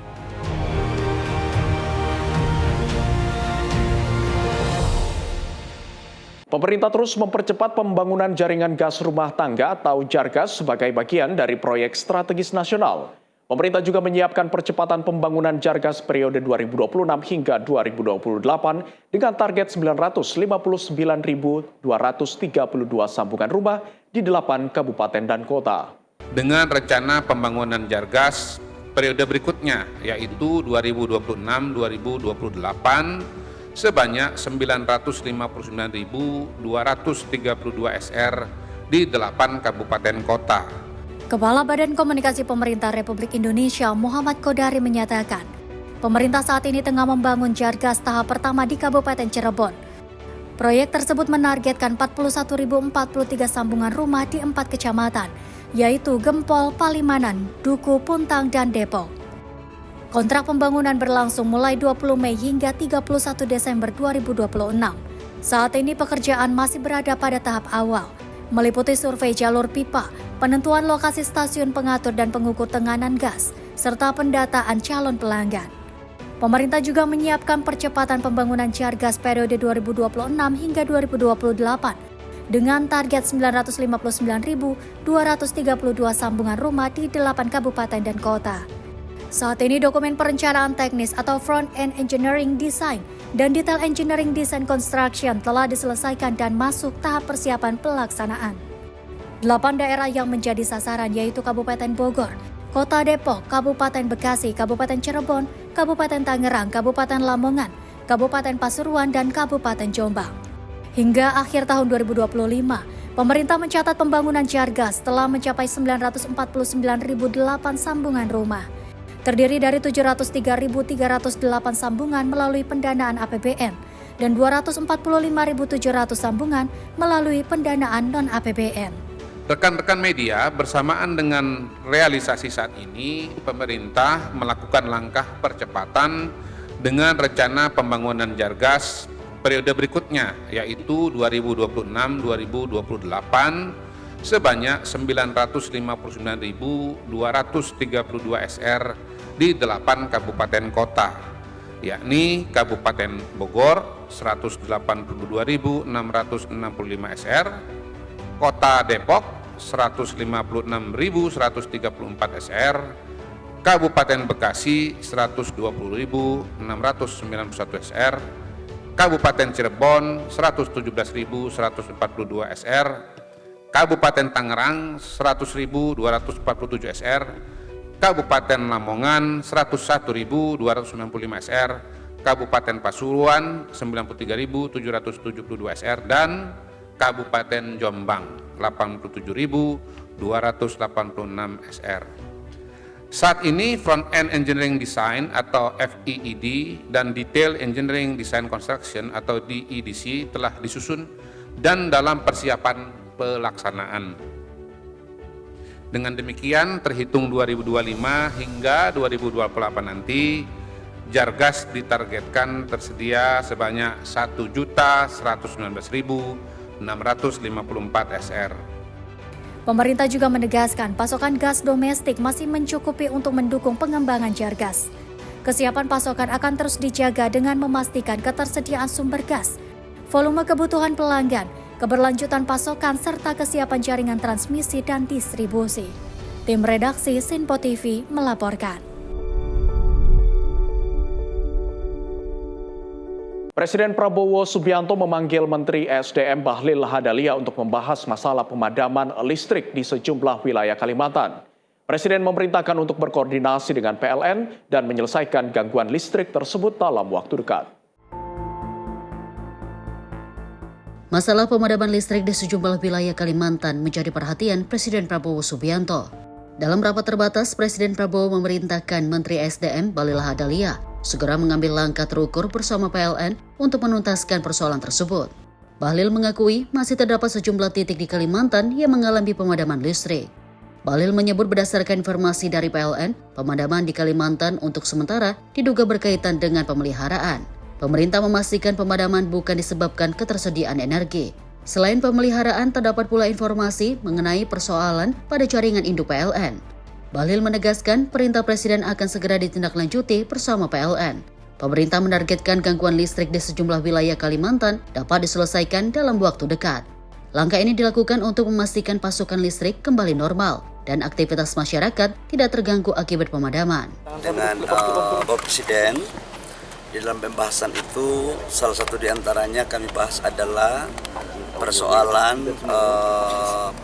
Pemerintah terus mempercepat pembangunan jaringan gas rumah tangga atau Jargas sebagai bagian dari proyek strategis nasional. Pemerintah juga menyiapkan percepatan pembangunan Jargas periode 2026 hingga 2028 dengan target 959.232 sambungan rumah di 8 kabupaten dan kota. Dengan rencana pembangunan Jargas periode berikutnya, yaitu 2026-2028, sebanyak 959.232 SR di 8 kabupaten kota. Kepala Badan Komunikasi Pemerintah Republik Indonesia Muhammad Kodari menyatakan, Pemerintah saat ini tengah membangun Jargas tahap pertama di Kabupaten Cirebon. Proyek tersebut menargetkan 41.043 sambungan rumah di 4 kecamatan, yaitu Gempol, Palimanan, Duku, Puntang, dan Depok. Kontrak pembangunan berlangsung mulai 20 Mei hingga 31 Desember 2026. Saat ini pekerjaan masih berada pada tahap awal, meliputi survei jalur pipa, penentuan lokasi stasiun pengatur dan pengukur tenganan gas, serta pendataan calon pelanggan. Pemerintah juga menyiapkan percepatan pembangunan Jargas periode 2026 hingga 2028 dengan target 959.232 sambungan rumah di 8 kabupaten dan kota. Saat ini dokumen perencanaan teknis atau Front-End Engineering Design dan Detail Engineering Design Construction telah diselesaikan dan masuk tahap persiapan pelaksanaan. 8 daerah yang menjadi sasaran yaitu Kabupaten Bogor, Kota Depok, Kabupaten Bekasi, Kabupaten Cirebon, Kabupaten Tangerang, Kabupaten Lamongan, Kabupaten Pasuruan, dan Kabupaten Jombang. Hingga akhir tahun 2025, pemerintah mencatat pembangunan Jargas telah mencapai 949.008 sambungan rumah. Terdiri dari 703.308 sambungan melalui pendanaan APBN dan 245.700 sambungan melalui pendanaan non-APBN. Rekan-rekan media, bersamaan dengan realisasi saat ini, pemerintah melakukan langkah percepatan dengan rencana pembangunan Jargas periode berikutnya, yaitu 2026-2028 sebanyak 959.232 SR di 8 kabupaten kota, yakni Kabupaten Bogor 182.665 SR, Kota Depok 156.134 SR, Kabupaten Bekasi 120.691 SR, Kabupaten Cirebon 117.142 SR, Kabupaten Tangerang 100.247 SR, Kabupaten Lamongan 101.295 SR, Kabupaten Pasuruan 93.772 SR, dan Kabupaten Jombang 87.286 SR. Saat ini Front-End Engineering Design atau FEED dan Detail Engineering Design Construction atau DEDC telah disusun dan dalam persiapan pelaksanaan. Dengan demikian, terhitung 2025 hingga 2028 nanti, Jargas ditargetkan tersedia sebanyak 1.119.654 SR. Pemerintah juga menegaskan pasokan gas domestik masih mencukupi untuk mendukung pengembangan Jargas. Kesiapan pasokan akan terus dijaga dengan memastikan ketersediaan sumber gas, volume kebutuhan pelanggan, keberlanjutan pasokan, serta kesiapan jaringan transmisi dan distribusi. Tim redaksi Sinpo TV melaporkan. Presiden Prabowo Subianto memanggil Menteri SDM Bahlil Lahadalia untuk membahas masalah pemadaman listrik di sejumlah wilayah Kalimantan. Presiden memerintahkan untuk berkoordinasi dengan PLN dan menyelesaikan gangguan listrik tersebut dalam waktu dekat. Masalah pemadaman listrik di sejumlah wilayah Kalimantan menjadi perhatian Presiden Prabowo Subianto. Dalam rapat terbatas, Presiden Prabowo memerintahkan Menteri SDM Bahlil Lahadalia segera mengambil langkah terukur bersama PLN untuk menuntaskan persoalan tersebut. Bahlil mengakui masih terdapat sejumlah titik di Kalimantan yang mengalami pemadaman listrik. Bahlil menyebut berdasarkan informasi dari PLN, pemadaman di Kalimantan untuk sementara diduga berkaitan dengan pemeliharaan. Pemerintah memastikan pemadaman bukan disebabkan ketersediaan energi. Selain pemeliharaan, terdapat pula informasi mengenai persoalan pada jaringan induk PLN. Bahlil menegaskan perintah Presiden akan segera ditindaklanjuti bersama PLN. Pemerintah menargetkan gangguan listrik di sejumlah wilayah Kalimantan dapat diselesaikan dalam waktu dekat. Langkah ini dilakukan untuk memastikan pasokan listrik kembali normal dan aktivitas masyarakat tidak terganggu akibat pemadaman. Dengan Bapak Presiden, di dalam pembahasan itu salah satu diantaranya kami bahas adalah persoalan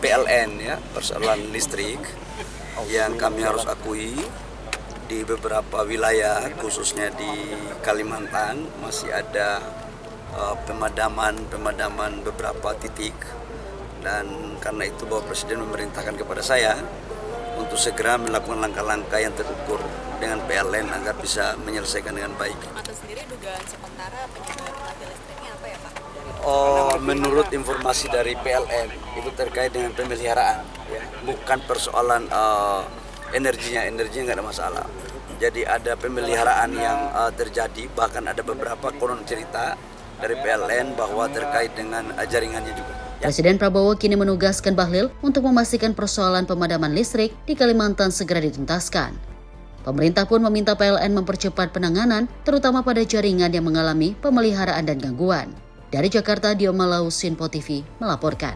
PLN, ya, persoalan listrik yang kami harus akui di beberapa wilayah khususnya di Kalimantan masih ada pemadaman beberapa titik, dan karena itu Bapak Presiden memerintahkan kepada saya untuk segera melakukan langkah-langkah yang terukur dengan PLN agar bisa menyelesaikan dengan baik. Atau sendiri dugaan sementara penyebab mati listriknya apa ya Pak? Menurut informasi dari PLN itu terkait dengan pemeliharaan, ya, bukan persoalan energinya nggak ada masalah. Jadi ada pemeliharaan yang terjadi, bahkan ada beberapa konon cerita dari PLN bahwa terkait dengan jaringannya juga. Presiden Prabowo kini menugaskan Bahlil untuk memastikan persoalan pemadaman listrik di Kalimantan segera dituntaskan. Pemerintah pun meminta PLN mempercepat penanganan, terutama pada jaringan yang mengalami pemeliharaan dan gangguan. Dari Jakarta, Dio Malau, Sinpo TV melaporkan.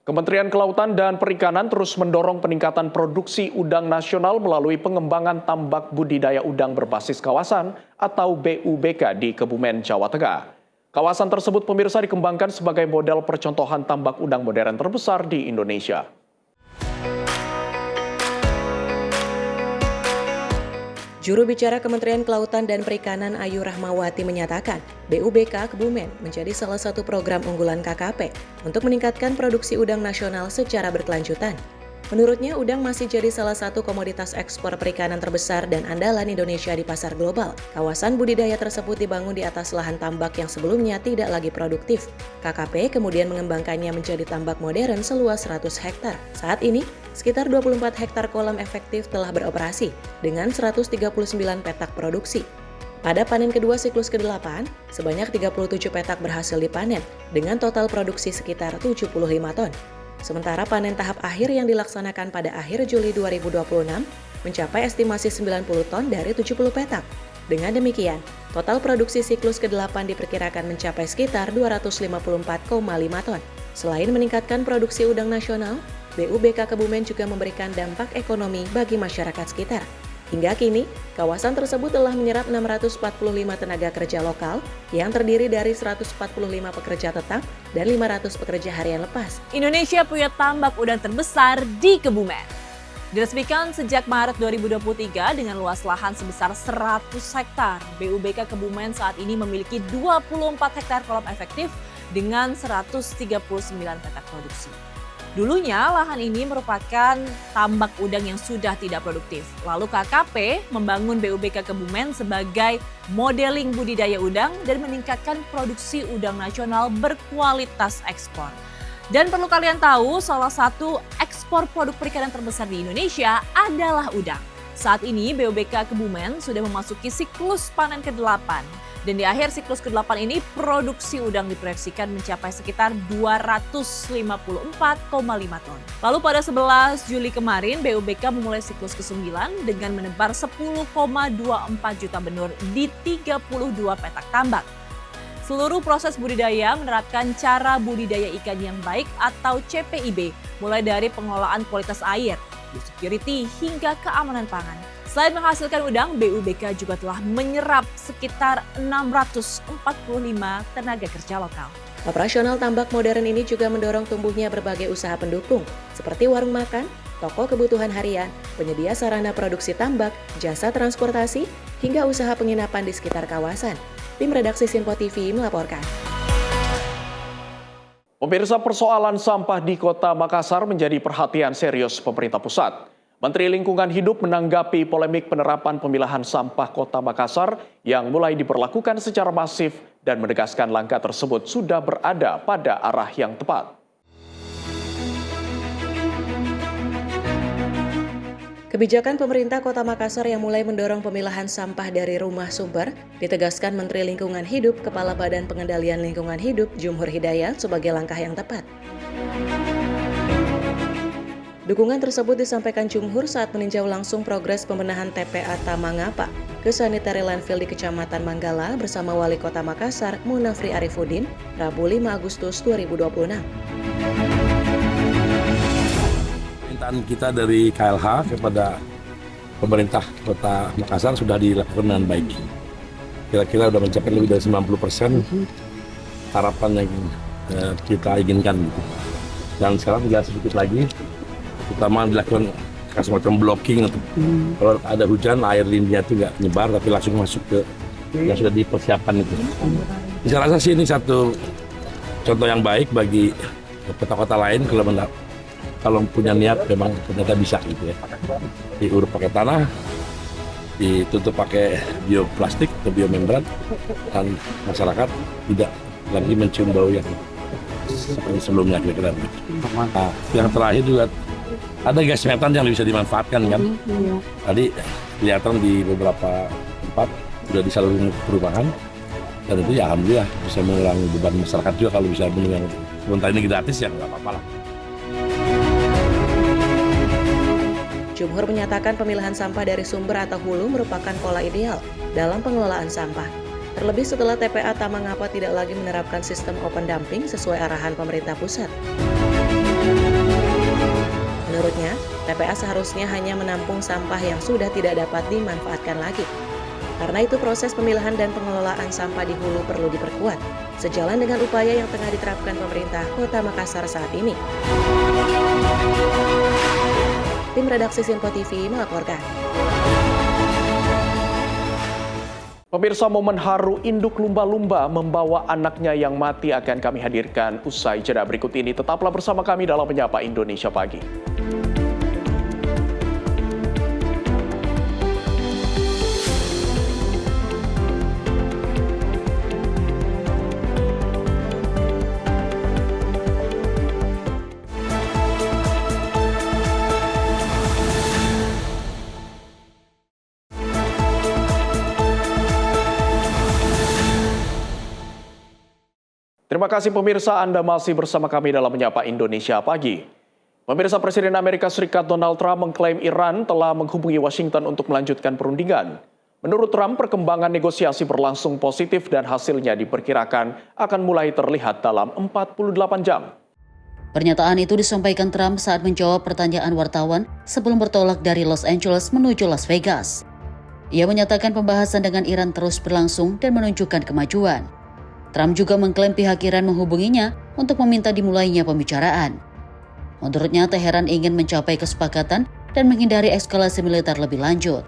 Kementerian Kelautan dan Perikanan terus mendorong peningkatan produksi udang nasional melalui pengembangan tambak budidaya udang berbasis kawasan atau BUBK di Kebumen, Jawa Tengah. Kawasan tersebut pemirsa dikembangkan sebagai model percontohan tambak udang modern terbesar di Indonesia. Juru bicara Kementerian Kelautan dan Perikanan Ayu Rahmawati menyatakan, BUBK Kebumen menjadi salah satu program unggulan KKP untuk meningkatkan produksi udang nasional secara berkelanjutan. Menurutnya, udang masih jadi salah satu komoditas ekspor perikanan terbesar dan andalan Indonesia di pasar global. Kawasan budidaya tersebut dibangun di atas lahan tambak yang sebelumnya tidak lagi produktif. KKP kemudian mengembangkannya menjadi tambak modern seluas 100 hektar. Saat ini, sekitar 24 hektar kolam efektif telah beroperasi dengan 139 petak produksi. Pada panen kedua siklus ke-8, sebanyak 37 petak berhasil dipanen dengan total produksi sekitar 75 ton. Sementara panen tahap akhir yang dilaksanakan pada akhir Juli 2026 mencapai estimasi 90 ton dari 70 petak. Dengan demikian, total produksi siklus ke-8 diperkirakan mencapai sekitar 254,5 ton. Selain meningkatkan produksi udang nasional, BUBK Kebumen juga memberikan dampak ekonomi bagi masyarakat sekitar. Hingga kini, kawasan tersebut telah menyerap 645 tenaga kerja lokal yang terdiri dari 145 pekerja tetap dan 500 pekerja harian lepas. Indonesia punya tambak udang terbesar di Kebumen. Diresmikan sejak Maret 2023 dengan luas lahan sebesar 100 hektar, BUBK Kebumen saat ini memiliki 24 hektar kolam efektif dengan 139 petak produksi. Dulunya, lahan ini merupakan tambak udang yang sudah tidak produktif. Lalu KKP membangun BUBK Kebumen sebagai modeling budidaya udang dan meningkatkan produksi udang nasional berkualitas ekspor. Dan perlu kalian tahu, salah satu ekspor produk perikanan terbesar di Indonesia adalah udang. Saat ini BUBK Kebumen sudah memasuki siklus panen ke-8. Dan di akhir siklus ke-8 ini, produksi udang diproyeksikan mencapai sekitar 254,5 ton. Lalu pada 11 Juli kemarin, BUBK memulai siklus ke-9 dengan menebar 10,24 juta benur di 32 petak tambak. Seluruh proses budidaya menerapkan cara budidaya ikan yang baik atau CPIB, mulai dari pengelolaan kualitas air, biosecurity, hingga keamanan pangan. Selain menghasilkan udang, BUBK juga telah menyerap sekitar 645 tenaga kerja lokal. Operasional tambak modern ini juga mendorong tumbuhnya berbagai usaha pendukung, seperti warung makan, toko kebutuhan harian, penyedia sarana produksi tambak, jasa transportasi, hingga usaha penginapan di sekitar kawasan. Tim redaksi Sinpo TV melaporkan. Pemirsa, persoalan sampah di Kota Makassar menjadi perhatian serius pemerintah pusat. Menteri Lingkungan Hidup menanggapi polemik penerapan pemilahan sampah Kota Makassar yang mulai diberlakukan secara masif dan menegaskan langkah tersebut sudah berada pada arah yang tepat. Kebijakan pemerintah Kota Makassar yang mulai mendorong pemilahan sampah dari rumah sumber ditegaskan Menteri Lingkungan Hidup, Kepala Badan Pengendalian Lingkungan Hidup, Jumhur Hidayat, sebagai langkah yang tepat. Dukungan tersebut disampaikan Jumhur saat meninjau langsung progres pembenahan TPA Tamangapa ke sanitary landfill di Kecamatan Manggala bersama Wali Kota Makassar, Munafri Arifuddin, Rabu 5 Agustus 2026. Permintaan kita dari KLH kepada pemerintah Kota Makassar sudah dilakukan dengan baik. Kira-kira sudah mencapai lebih dari 90% harapan yang kita inginkan. Dan sekarang tinggal sedikit lagi, terutama dilakukan semacam blocking untuk kalau ada hujan air limbahnya itu nggak nyebar tapi langsung masuk ke yang sudah dipersiapkan itu. Saya rasa sih ini satu contoh yang baik bagi kota-kota lain kalau kalau punya niat memang ternyata bisa gitu ya. Diuruk pakai tanah, ditutup pakai bioplastik atau biomembran, dan masyarakat tidak lagi mencium bau yang seperti sebelumnya kira-kira. Nah, yang terakhir juga ada gas metan yang bisa dimanfaatkan kan. Tadi kelihatan di beberapa tempat sudah disalurkan perumahan, dan itu ya alhamdulillah bisa mengurangi beban masyarakat juga kalau bisa yang sementara ini gratis ya nggak apa-apa lah. Jumhur menyatakan pemilahan sampah dari sumber atau hulu merupakan pola ideal dalam pengelolaan sampah. Terlebih setelah TPA Tamangapa tidak lagi menerapkan sistem open dumping sesuai arahan pemerintah pusat. Menurutnya, TPA seharusnya hanya menampung sampah yang sudah tidak dapat dimanfaatkan lagi. Karena itu proses pemilahan dan pengelolaan sampah di hulu perlu diperkuat, sejalan dengan upaya yang tengah diterapkan pemerintah Kota Makassar saat ini. Tim redaksi Sinpo TV melaporkan. Pemirsa, momen haru induk lumba-lumba membawa anaknya yang mati akan kami hadirkan usai jeda berikut ini. Tetaplah bersama kami dalam Menyapa Indonesia Pagi. Terima kasih pemirsa, Anda masih bersama kami dalam Menyapa Indonesia Pagi. Pemirsa, Presiden Amerika Serikat Donald Trump mengklaim Iran telah menghubungi Washington untuk melanjutkan perundingan. Menurut Trump, perkembangan negosiasi berlangsung positif dan hasilnya diperkirakan akan mulai terlihat dalam 48 jam. Pernyataan itu disampaikan Trump saat menjawab pertanyaan wartawan sebelum bertolak dari Los Angeles menuju Las Vegas. Ia menyatakan pembahasan dengan Iran terus berlangsung dan menunjukkan kemajuan. Trump juga mengklaim pihak Iran menghubunginya untuk meminta dimulainya pembicaraan. Menurutnya, Teheran ingin mencapai kesepakatan dan menghindari eskalasi militer lebih lanjut.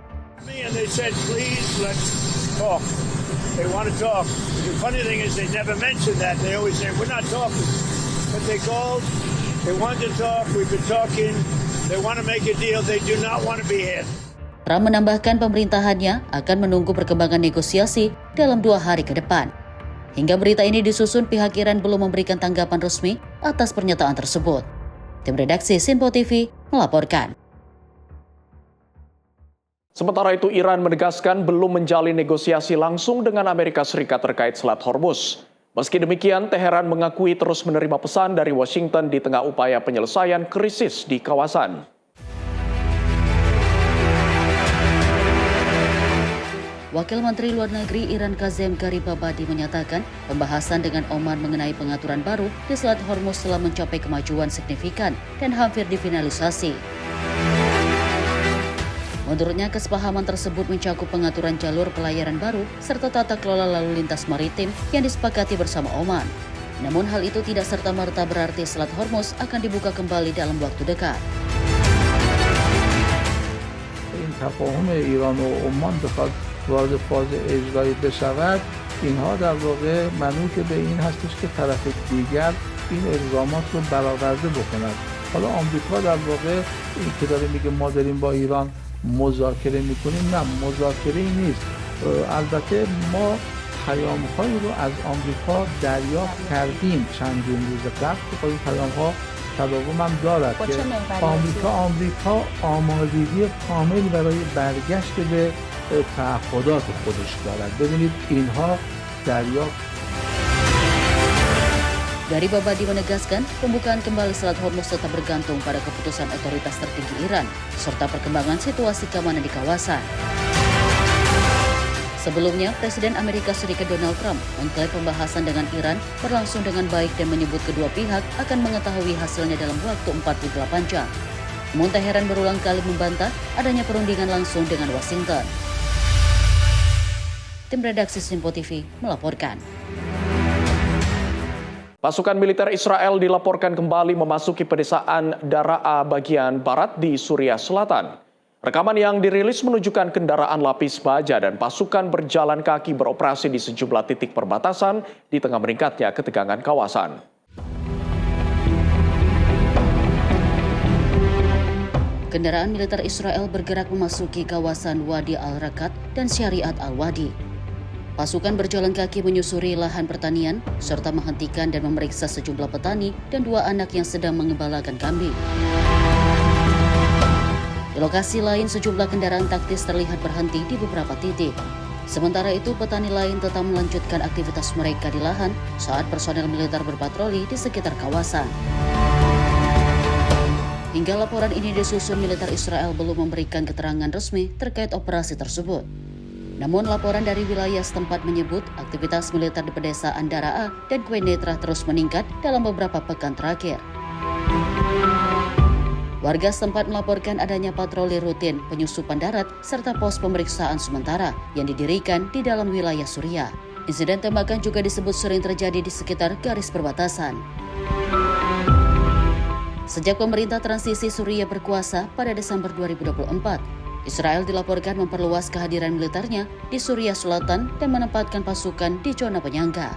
Trump menambahkan pemerintahannya akan menunggu perkembangan negosiasi dalam 2 hari ke depan. Hingga berita ini disusun, pihak Iran belum memberikan tanggapan resmi atas pernyataan tersebut. Tim redaksi Sinpo TV melaporkan. Sementara itu, Iran menegaskan belum menjalin negosiasi langsung dengan Amerika Serikat terkait Selat Hormuz. Meski demikian, Teheran mengakui terus menerima pesan dari Washington di tengah upaya penyelesaian krisis di kawasan. Wakil Menteri Luar Negeri Iran Kazem Garibabadi menyatakan pembahasan dengan Oman mengenai pengaturan baru di Selat Hormuz telah mencapai kemajuan signifikan dan hampir difinalisasi. Menurutnya, kesepahaman tersebut mencakup pengaturan jalur pelayaran baru serta tata kelola lalu lintas maritim yang disepakati bersama Oman. Namun hal itu tidak serta-merta berarti Selat Hormuz akan dibuka kembali dalam waktu dekat. تفاهم ایران و عمان بخواد وارد فاز اجرایی بشود، اینها در واقع منوط به این هستش که طرف دیگر این الزامات رو برآورده بکند. حالا آمریکا در واقع این که داره میگه ما داریم با ایران مذاکره میکنیم، نه، مذاکره نیست. البته ما پیام‌هایی رو از آمریکا دریافت کردیم چندین روز قبل که این پیام‌ها تداوم هم دارد که آمریکا آمادگی کامل برای برگشت به تعهدات خودش دارد. ببینید اینها دریافت. Garibabadi menegaskan pembukaan kembali Selat Hormuz tetap bergantung pada keputusan otoritas tertinggi Iran serta perkembangan situasi keamanan di kawasan. Sebelumnya, Presiden Amerika Serikat Donald Trump mengklaim pembahasan dengan Iran berlangsung dengan baik dan menyebut kedua pihak akan mengetahui hasilnya dalam waktu 48 jam. Namun Teheran berulang kali membantah adanya perundingan langsung dengan Washington. Tim redaksi Sinpo TV melaporkan. Pasukan militer Israel dilaporkan kembali memasuki pedesaan Daraa bagian barat di Suriah Selatan. Rekaman yang dirilis menunjukkan kendaraan lapis baja dan pasukan berjalan kaki beroperasi di sejumlah titik perbatasan di tengah meningkatnya ketegangan kawasan. kendaraan militer Israel bergerak memasuki kawasan Wadi Al-Rakat dan Syariat Al-Wadi. Pasukan berjalan kaki menyusuri lahan pertanian, serta menghentikan dan memeriksa sejumlah petani dan 2 anak yang sedang mengembalakan kambing. Di lokasi lain, sejumlah kendaraan taktis terlihat berhenti di beberapa titik. Sementara itu, petani lain tetap melanjutkan aktivitas mereka di lahan saat personel militer berpatroli di sekitar kawasan. Hingga laporan ini disusun, militer Israel belum memberikan keterangan resmi terkait operasi tersebut. Namun laporan dari wilayah setempat menyebut aktivitas militer di pedesaan Daraa dan Quneitra terus meningkat dalam beberapa pekan terakhir. Warga setempat melaporkan adanya patroli rutin, penyusupan darat, serta pos pemeriksaan sementara yang didirikan di dalam wilayah Suriah. Insiden tembakan juga disebut sering terjadi di sekitar garis perbatasan. Sejak pemerintah transisi Suriah berkuasa pada Desember 2024, Israel dilaporkan memperluas kehadiran militernya di Suriah Selatan dan menempatkan pasukan di zona penyangga.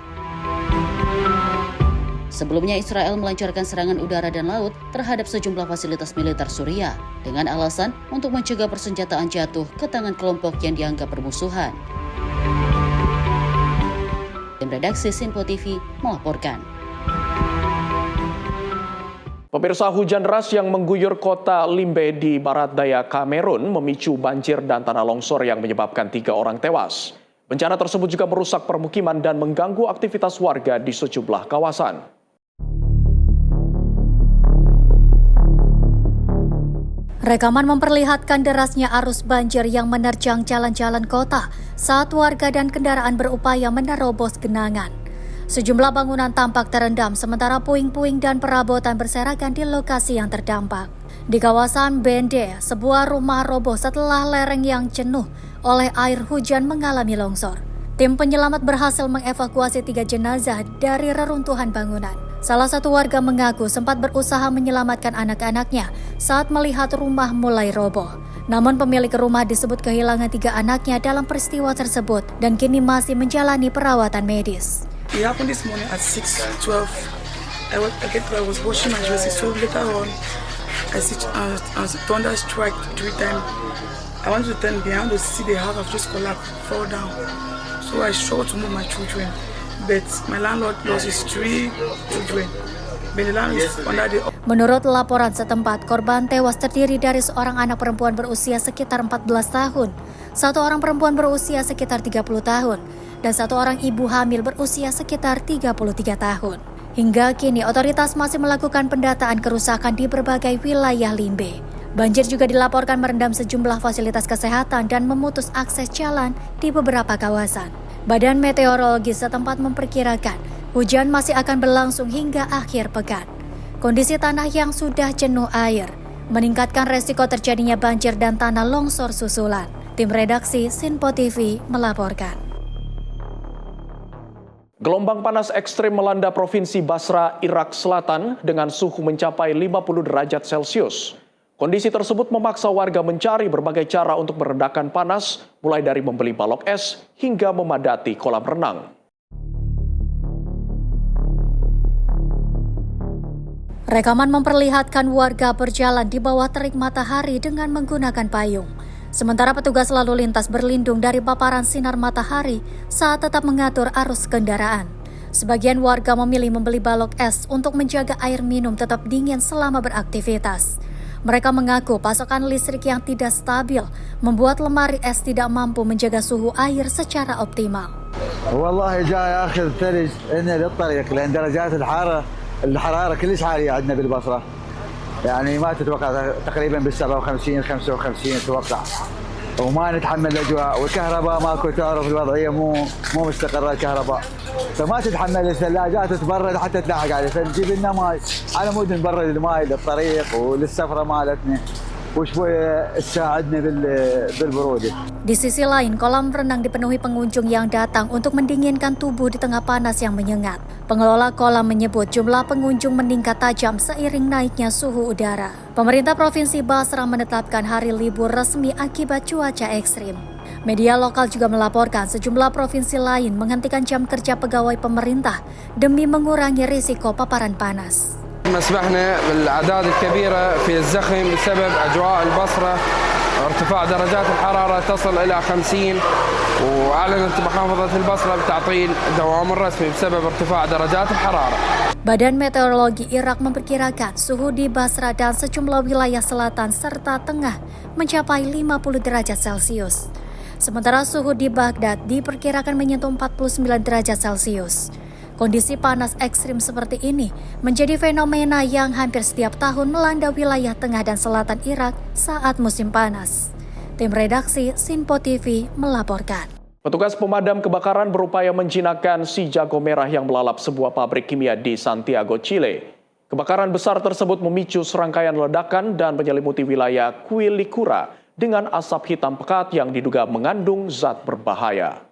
Sebelumnya, Israel melancarkan serangan udara dan laut terhadap sejumlah fasilitas militer Suriah dengan alasan untuk mencegah persenjataan jatuh ke tangan kelompok yang dianggap bermusuhan. Tim redaksi Sinpo TV melaporkan. Pemirsa, hujan deras yang mengguyur kota Limbe di barat daya Kamerun memicu banjir dan tanah longsor yang menyebabkan 3 orang tewas. Bencana tersebut juga merusak permukiman dan mengganggu aktivitas warga di sejumlah kawasan. Rekaman memperlihatkan derasnya arus banjir yang menerjang jalan-jalan kota saat warga dan kendaraan berupaya menerobos genangan. Sejumlah bangunan tampak terendam sementara puing-puing dan perabotan berserakan di lokasi yang terdampak. Di kawasan Bende, sebuah rumah roboh setelah lereng yang jenuh oleh air hujan mengalami longsor. Tim penyelamat berhasil mengevakuasi 3 jenazah dari reruntuhan bangunan. Salah satu warga mengaku sempat berusaha menyelamatkan anak-anaknya saat melihat rumah mulai roboh. Namun pemilik rumah disebut kehilangan 3 anaknya dalam peristiwa tersebut dan kini masih menjalani perawatan medis. It happened this morning at 6:12. I was washing my dresses, so later on, I see thunder strike 3 times. I want to turn behind to see the house have just collapsed, fall down. So I struggled to move my children, but my landlord lost his 3 children. Menurut laporan setempat, korban tewas terdiri dari seorang anak perempuan berusia sekitar 14 tahun, 1 orang perempuan berusia sekitar 30 tahun, dan 1 orang ibu hamil berusia sekitar 33 tahun. Hingga kini, otoritas masih melakukan pendataan kerusakan di berbagai wilayah Limbe. Banjir juga dilaporkan merendam sejumlah fasilitas kesehatan dan memutus akses jalan di beberapa kawasan. Badan meteorologi setempat memperkirakan hujan masih akan berlangsung hingga akhir pekan. Kondisi tanah yang sudah jenuh air meningkatkan resiko terjadinya banjir dan tanah longsor susulan. Tim redaksi Sinpo TV melaporkan. Gelombang panas ekstrim melanda Provinsi Basra, Irak Selatan dengan suhu mencapai 50 derajat Celcius. Kondisi tersebut memaksa warga mencari berbagai cara untuk meredakan panas, mulai dari membeli balok es hingga memadati kolam renang. Rekaman memperlihatkan warga berjalan di bawah terik matahari dengan menggunakan payung. Sementara petugas lalu lintas berlindung dari paparan sinar matahari saat tetap mengatur arus kendaraan. Sebagian warga memilih membeli balok es untuk menjaga air minum tetap dingin selama beraktivitas. Mereka mengaku pasokan listrik yang tidak stabil membuat lemari es tidak mampu menjaga suhu air secara optimal. والله جاي اخذ ثلج هنا للطريق لان درجات الحراره كلش عاليه عندنا بالبصره. يعني ما تتوقع تقريبا بال 57 55 اتوقع. وما نتحمل الاجواء والكهرباء ماكو تعرف الوضعيه مو مستقره الكهرباء. فما تتحمل الثلاجات تتبرد حتى تلاحق عليه فنجيب لنا ماي على مود نبرد الماي للطريق وللسفره مالتنا وشويه تساعدنا بالبروده. Di sisi lain, kolam renang dipenuhi pengunjung yang datang untuk mendinginkan tubuh di tengah panas yang menyengat. Pengelola kolam menyebut jumlah pengunjung meningkat tajam seiring naiknya suhu udara. Pemerintah Provinsi Basra menetapkan hari libur resmi akibat cuaca ekstrim. Media lokal juga melaporkan sejumlah provinsi lain menghentikan jam kerja pegawai pemerintah demi mengurangi risiko paparan panas. مسبحنا بالأعداد الكبيرة في الزخم بسبب أجواء البصرة وارتفاع درجات الحرارة تصل إلى 50 وأعلنت محافظة البصرة بتعطيل الدوام الرسمي بسبب ارتفاع درجات الحرارة. Badan Meteorologi Irak memperkirakan suhu di Basra dan sejumlah wilayah selatan serta tengah mencapai 50 derajat Celcius. Sementara suhu di Baghdad diperkirakan menyentuh 49 derajat Celcius. Kondisi panas ekstrim seperti ini menjadi fenomena yang hampir setiap tahun melanda wilayah tengah dan selatan Irak saat musim panas. Tim redaksi Sinpo TV melaporkan. Petugas pemadam kebakaran berupaya menjinakkan si jago merah yang melalap sebuah pabrik kimia di Santiago, Chile. Kebakaran besar tersebut memicu serangkaian ledakan dan menyelimuti wilayah Quilicura dengan asap hitam pekat yang diduga mengandung zat berbahaya.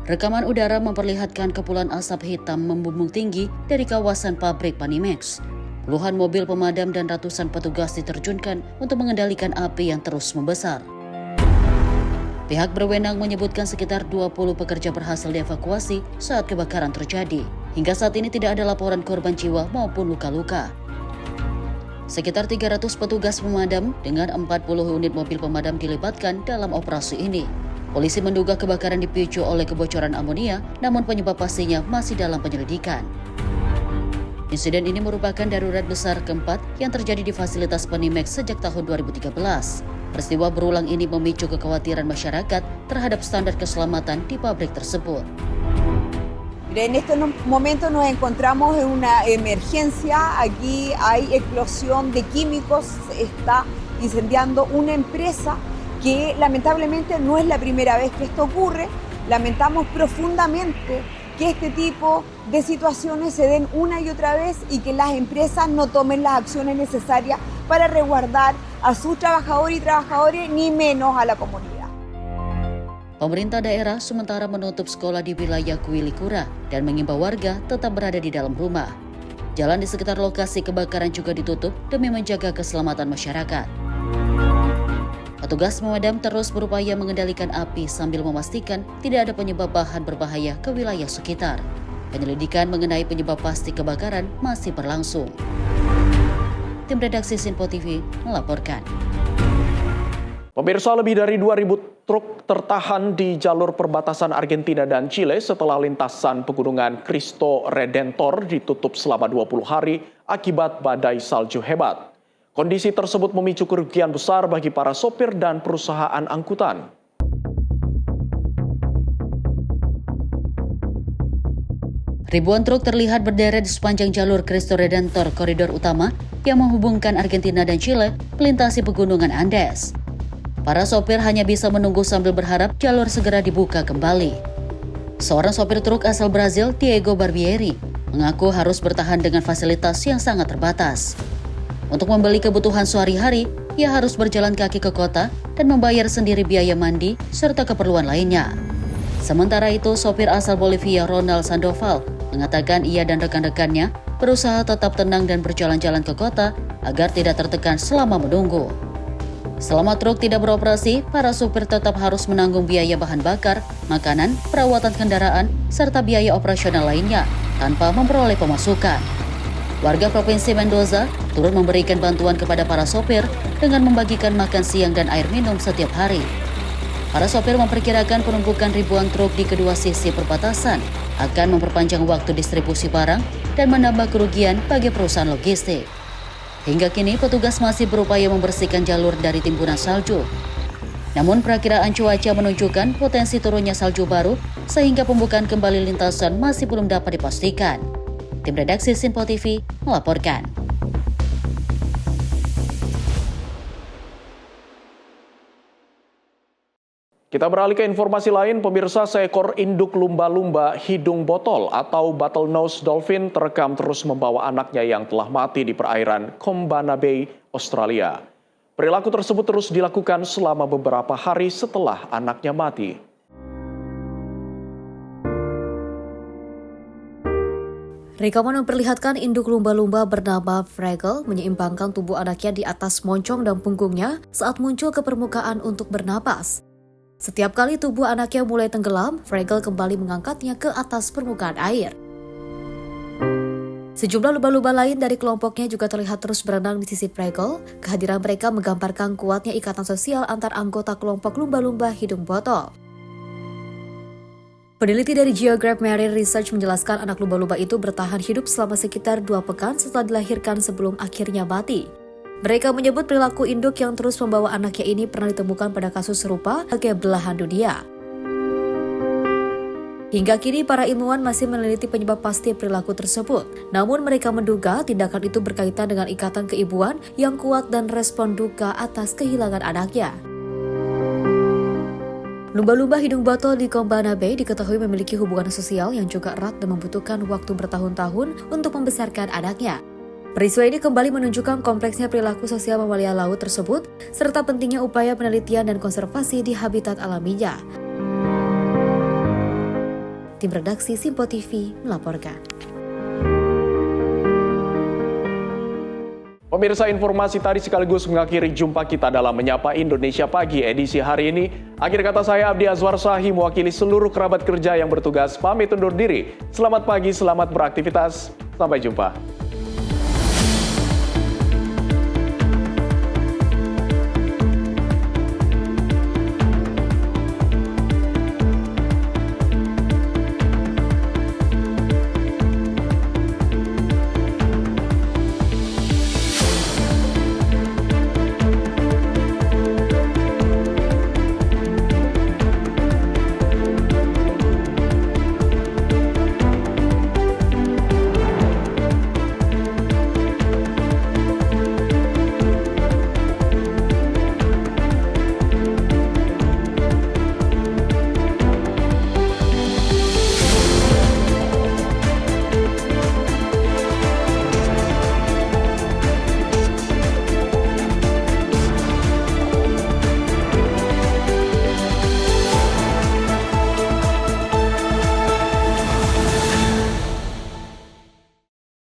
Rekaman udara memperlihatkan kepulan asap hitam membumbung tinggi dari kawasan pabrik Panimex. Puluhan mobil pemadam dan ratusan petugas diterjunkan untuk mengendalikan api yang terus membesar. Pihak berwenang menyebutkan sekitar 20 pekerja berhasil dievakuasi saat kebakaran terjadi. Hingga saat ini tidak ada laporan korban jiwa maupun luka-luka. Sekitar 300 petugas pemadam dengan 40 unit mobil pemadam dilibatkan dalam operasi ini. Polisi menduga kebakaran dipicu oleh kebocoran amonia, namun penyebab pastinya masih dalam penyelidikan. Insiden ini merupakan darurat besar keempat yang terjadi di fasilitas Panimex sejak tahun 2013. Peristiwa berulang ini memicu kekhawatiran masyarakat terhadap standar keselamatan di pabrik tersebut. En este momento nos encontramos en una emergencia. Aquí hay explosión de químicos. Se está incendiando una empresa que lamentablemente no es la primera vez que esto ocurre. Lamentamos profundamente que este tipo de situaciones se den una y otra vez y que las empresas no tomen las acciones necesarias para resguardar a sus trabajadores y trabajadores, ni menos a la comunidad. Pemerintah daerah sementara menutup sekolah di wilayah Quilicura dan mengimbau warga tetap berada di dalam rumah. Jalan di sekitar lokasi kebakaran juga ditutup demi menjaga keselamatan masyarakat. Petugas pemadam terus berupaya mengendalikan api sambil memastikan tidak ada penyebab bahan berbahaya ke wilayah sekitar. Penyelidikan mengenai penyebab pasti kebakaran masih berlangsung. Tim redaksi Sinpo TV melaporkan. Pemirsa, lebih dari 2.000 truk tertahan di jalur perbatasan Argentina dan Chile setelah lintasan pegunungan Cristo Redentor ditutup selama 20 hari akibat badai salju hebat. Kondisi tersebut memicu kerugian besar bagi para sopir dan perusahaan angkutan. Ribuan truk terlihat berderet di sepanjang jalur Cristo Redentor koridor utama yang menghubungkan Argentina dan Chile melintasi pegunungan Andes. Para sopir hanya bisa menunggu sambil berharap jalur segera dibuka kembali. Seorang sopir truk asal Brazil, Diego Barbieri, mengaku harus bertahan dengan fasilitas yang sangat terbatas. Untuk membeli kebutuhan sehari-hari, ia harus berjalan kaki ke kota dan membayar sendiri biaya mandi serta keperluan lainnya. Sementara itu, sopir asal Bolivia Ronald Sandoval mengatakan ia dan rekan-rekannya berusaha tetap tenang dan berjalan-jalan ke kota agar tidak tertekan selama menunggu. Selama truk tidak beroperasi, para sopir tetap harus menanggung biaya bahan bakar, makanan, perawatan kendaraan, serta biaya operasional lainnya tanpa memperoleh pemasukan. Warga Provinsi Mendoza turut memberikan bantuan kepada para sopir dengan membagikan makan siang dan air minum setiap hari. Para sopir memperkirakan penumpukan ribuan truk di kedua sisi perbatasan akan memperpanjang waktu distribusi barang dan menambah kerugian bagi perusahaan logistik. Hingga kini petugas masih berupaya membersihkan jalur dari timbunan salju. Namun perakiraan cuaca menunjukkan potensi turunnya salju baru sehingga pembukaan kembali lintasan masih belum dapat dipastikan. Tim redaksi Sinpo TV melaporkan. Kita beralih ke informasi lain, pemirsa. Seekor induk lumba-lumba hidung botol atau bottlenose dolphin terekam terus membawa anaknya yang telah mati di perairan Combana Bay, Australia. Perilaku tersebut terus dilakukan selama beberapa hari setelah anaknya mati. Rekaman memperlihatkan induk lumba-lumba bernama Fraggle menyeimbangkan tubuh anaknya di atas moncong dan punggungnya saat muncul ke permukaan untuk bernapas. Setiap kali tubuh anaknya mulai tenggelam, Fraggle kembali mengangkatnya ke atas permukaan air. Sejumlah lumba-lumba lain dari kelompoknya juga terlihat terus berenang di sisi Fraggle. Kehadiran mereka menggambarkan kuatnya ikatan sosial antar anggota kelompok lumba-lumba hidung botol. Peneliti dari Geograph Marine Research menjelaskan anak lumba-lumba itu bertahan hidup selama sekitar 2 pekan setelah dilahirkan sebelum akhirnya mati. Mereka menyebut perilaku induk yang terus membawa anaknya ini pernah ditemukan pada kasus serupa sebagai belahan dunia. Hingga kini para ilmuwan masih meneliti penyebab pasti perilaku tersebut. Namun mereka menduga tindakan itu berkaitan dengan ikatan keibuan yang kuat dan respon duka atas kehilangan anaknya. Lumba-lumba hidung botol di Combana Bay diketahui memiliki hubungan sosial yang juga erat dan membutuhkan waktu bertahun-tahun untuk membesarkan anaknya. Peristiwa ini kembali menunjukkan kompleksnya perilaku sosial mamalia laut tersebut, serta pentingnya upaya penelitian dan konservasi di habitat alaminya. Tim redaksi Simpo TV melaporkan. Pemirsa, informasi tadi sekaligus mengakhiri jumpa kita dalam Menyapa Indonesia Pagi edisi hari ini. Akhir kata saya Abdi Azwar Shahi mewakili seluruh kerabat kerja yang bertugas pamit undur diri. Selamat pagi, selamat beraktivitas. Sampai jumpa.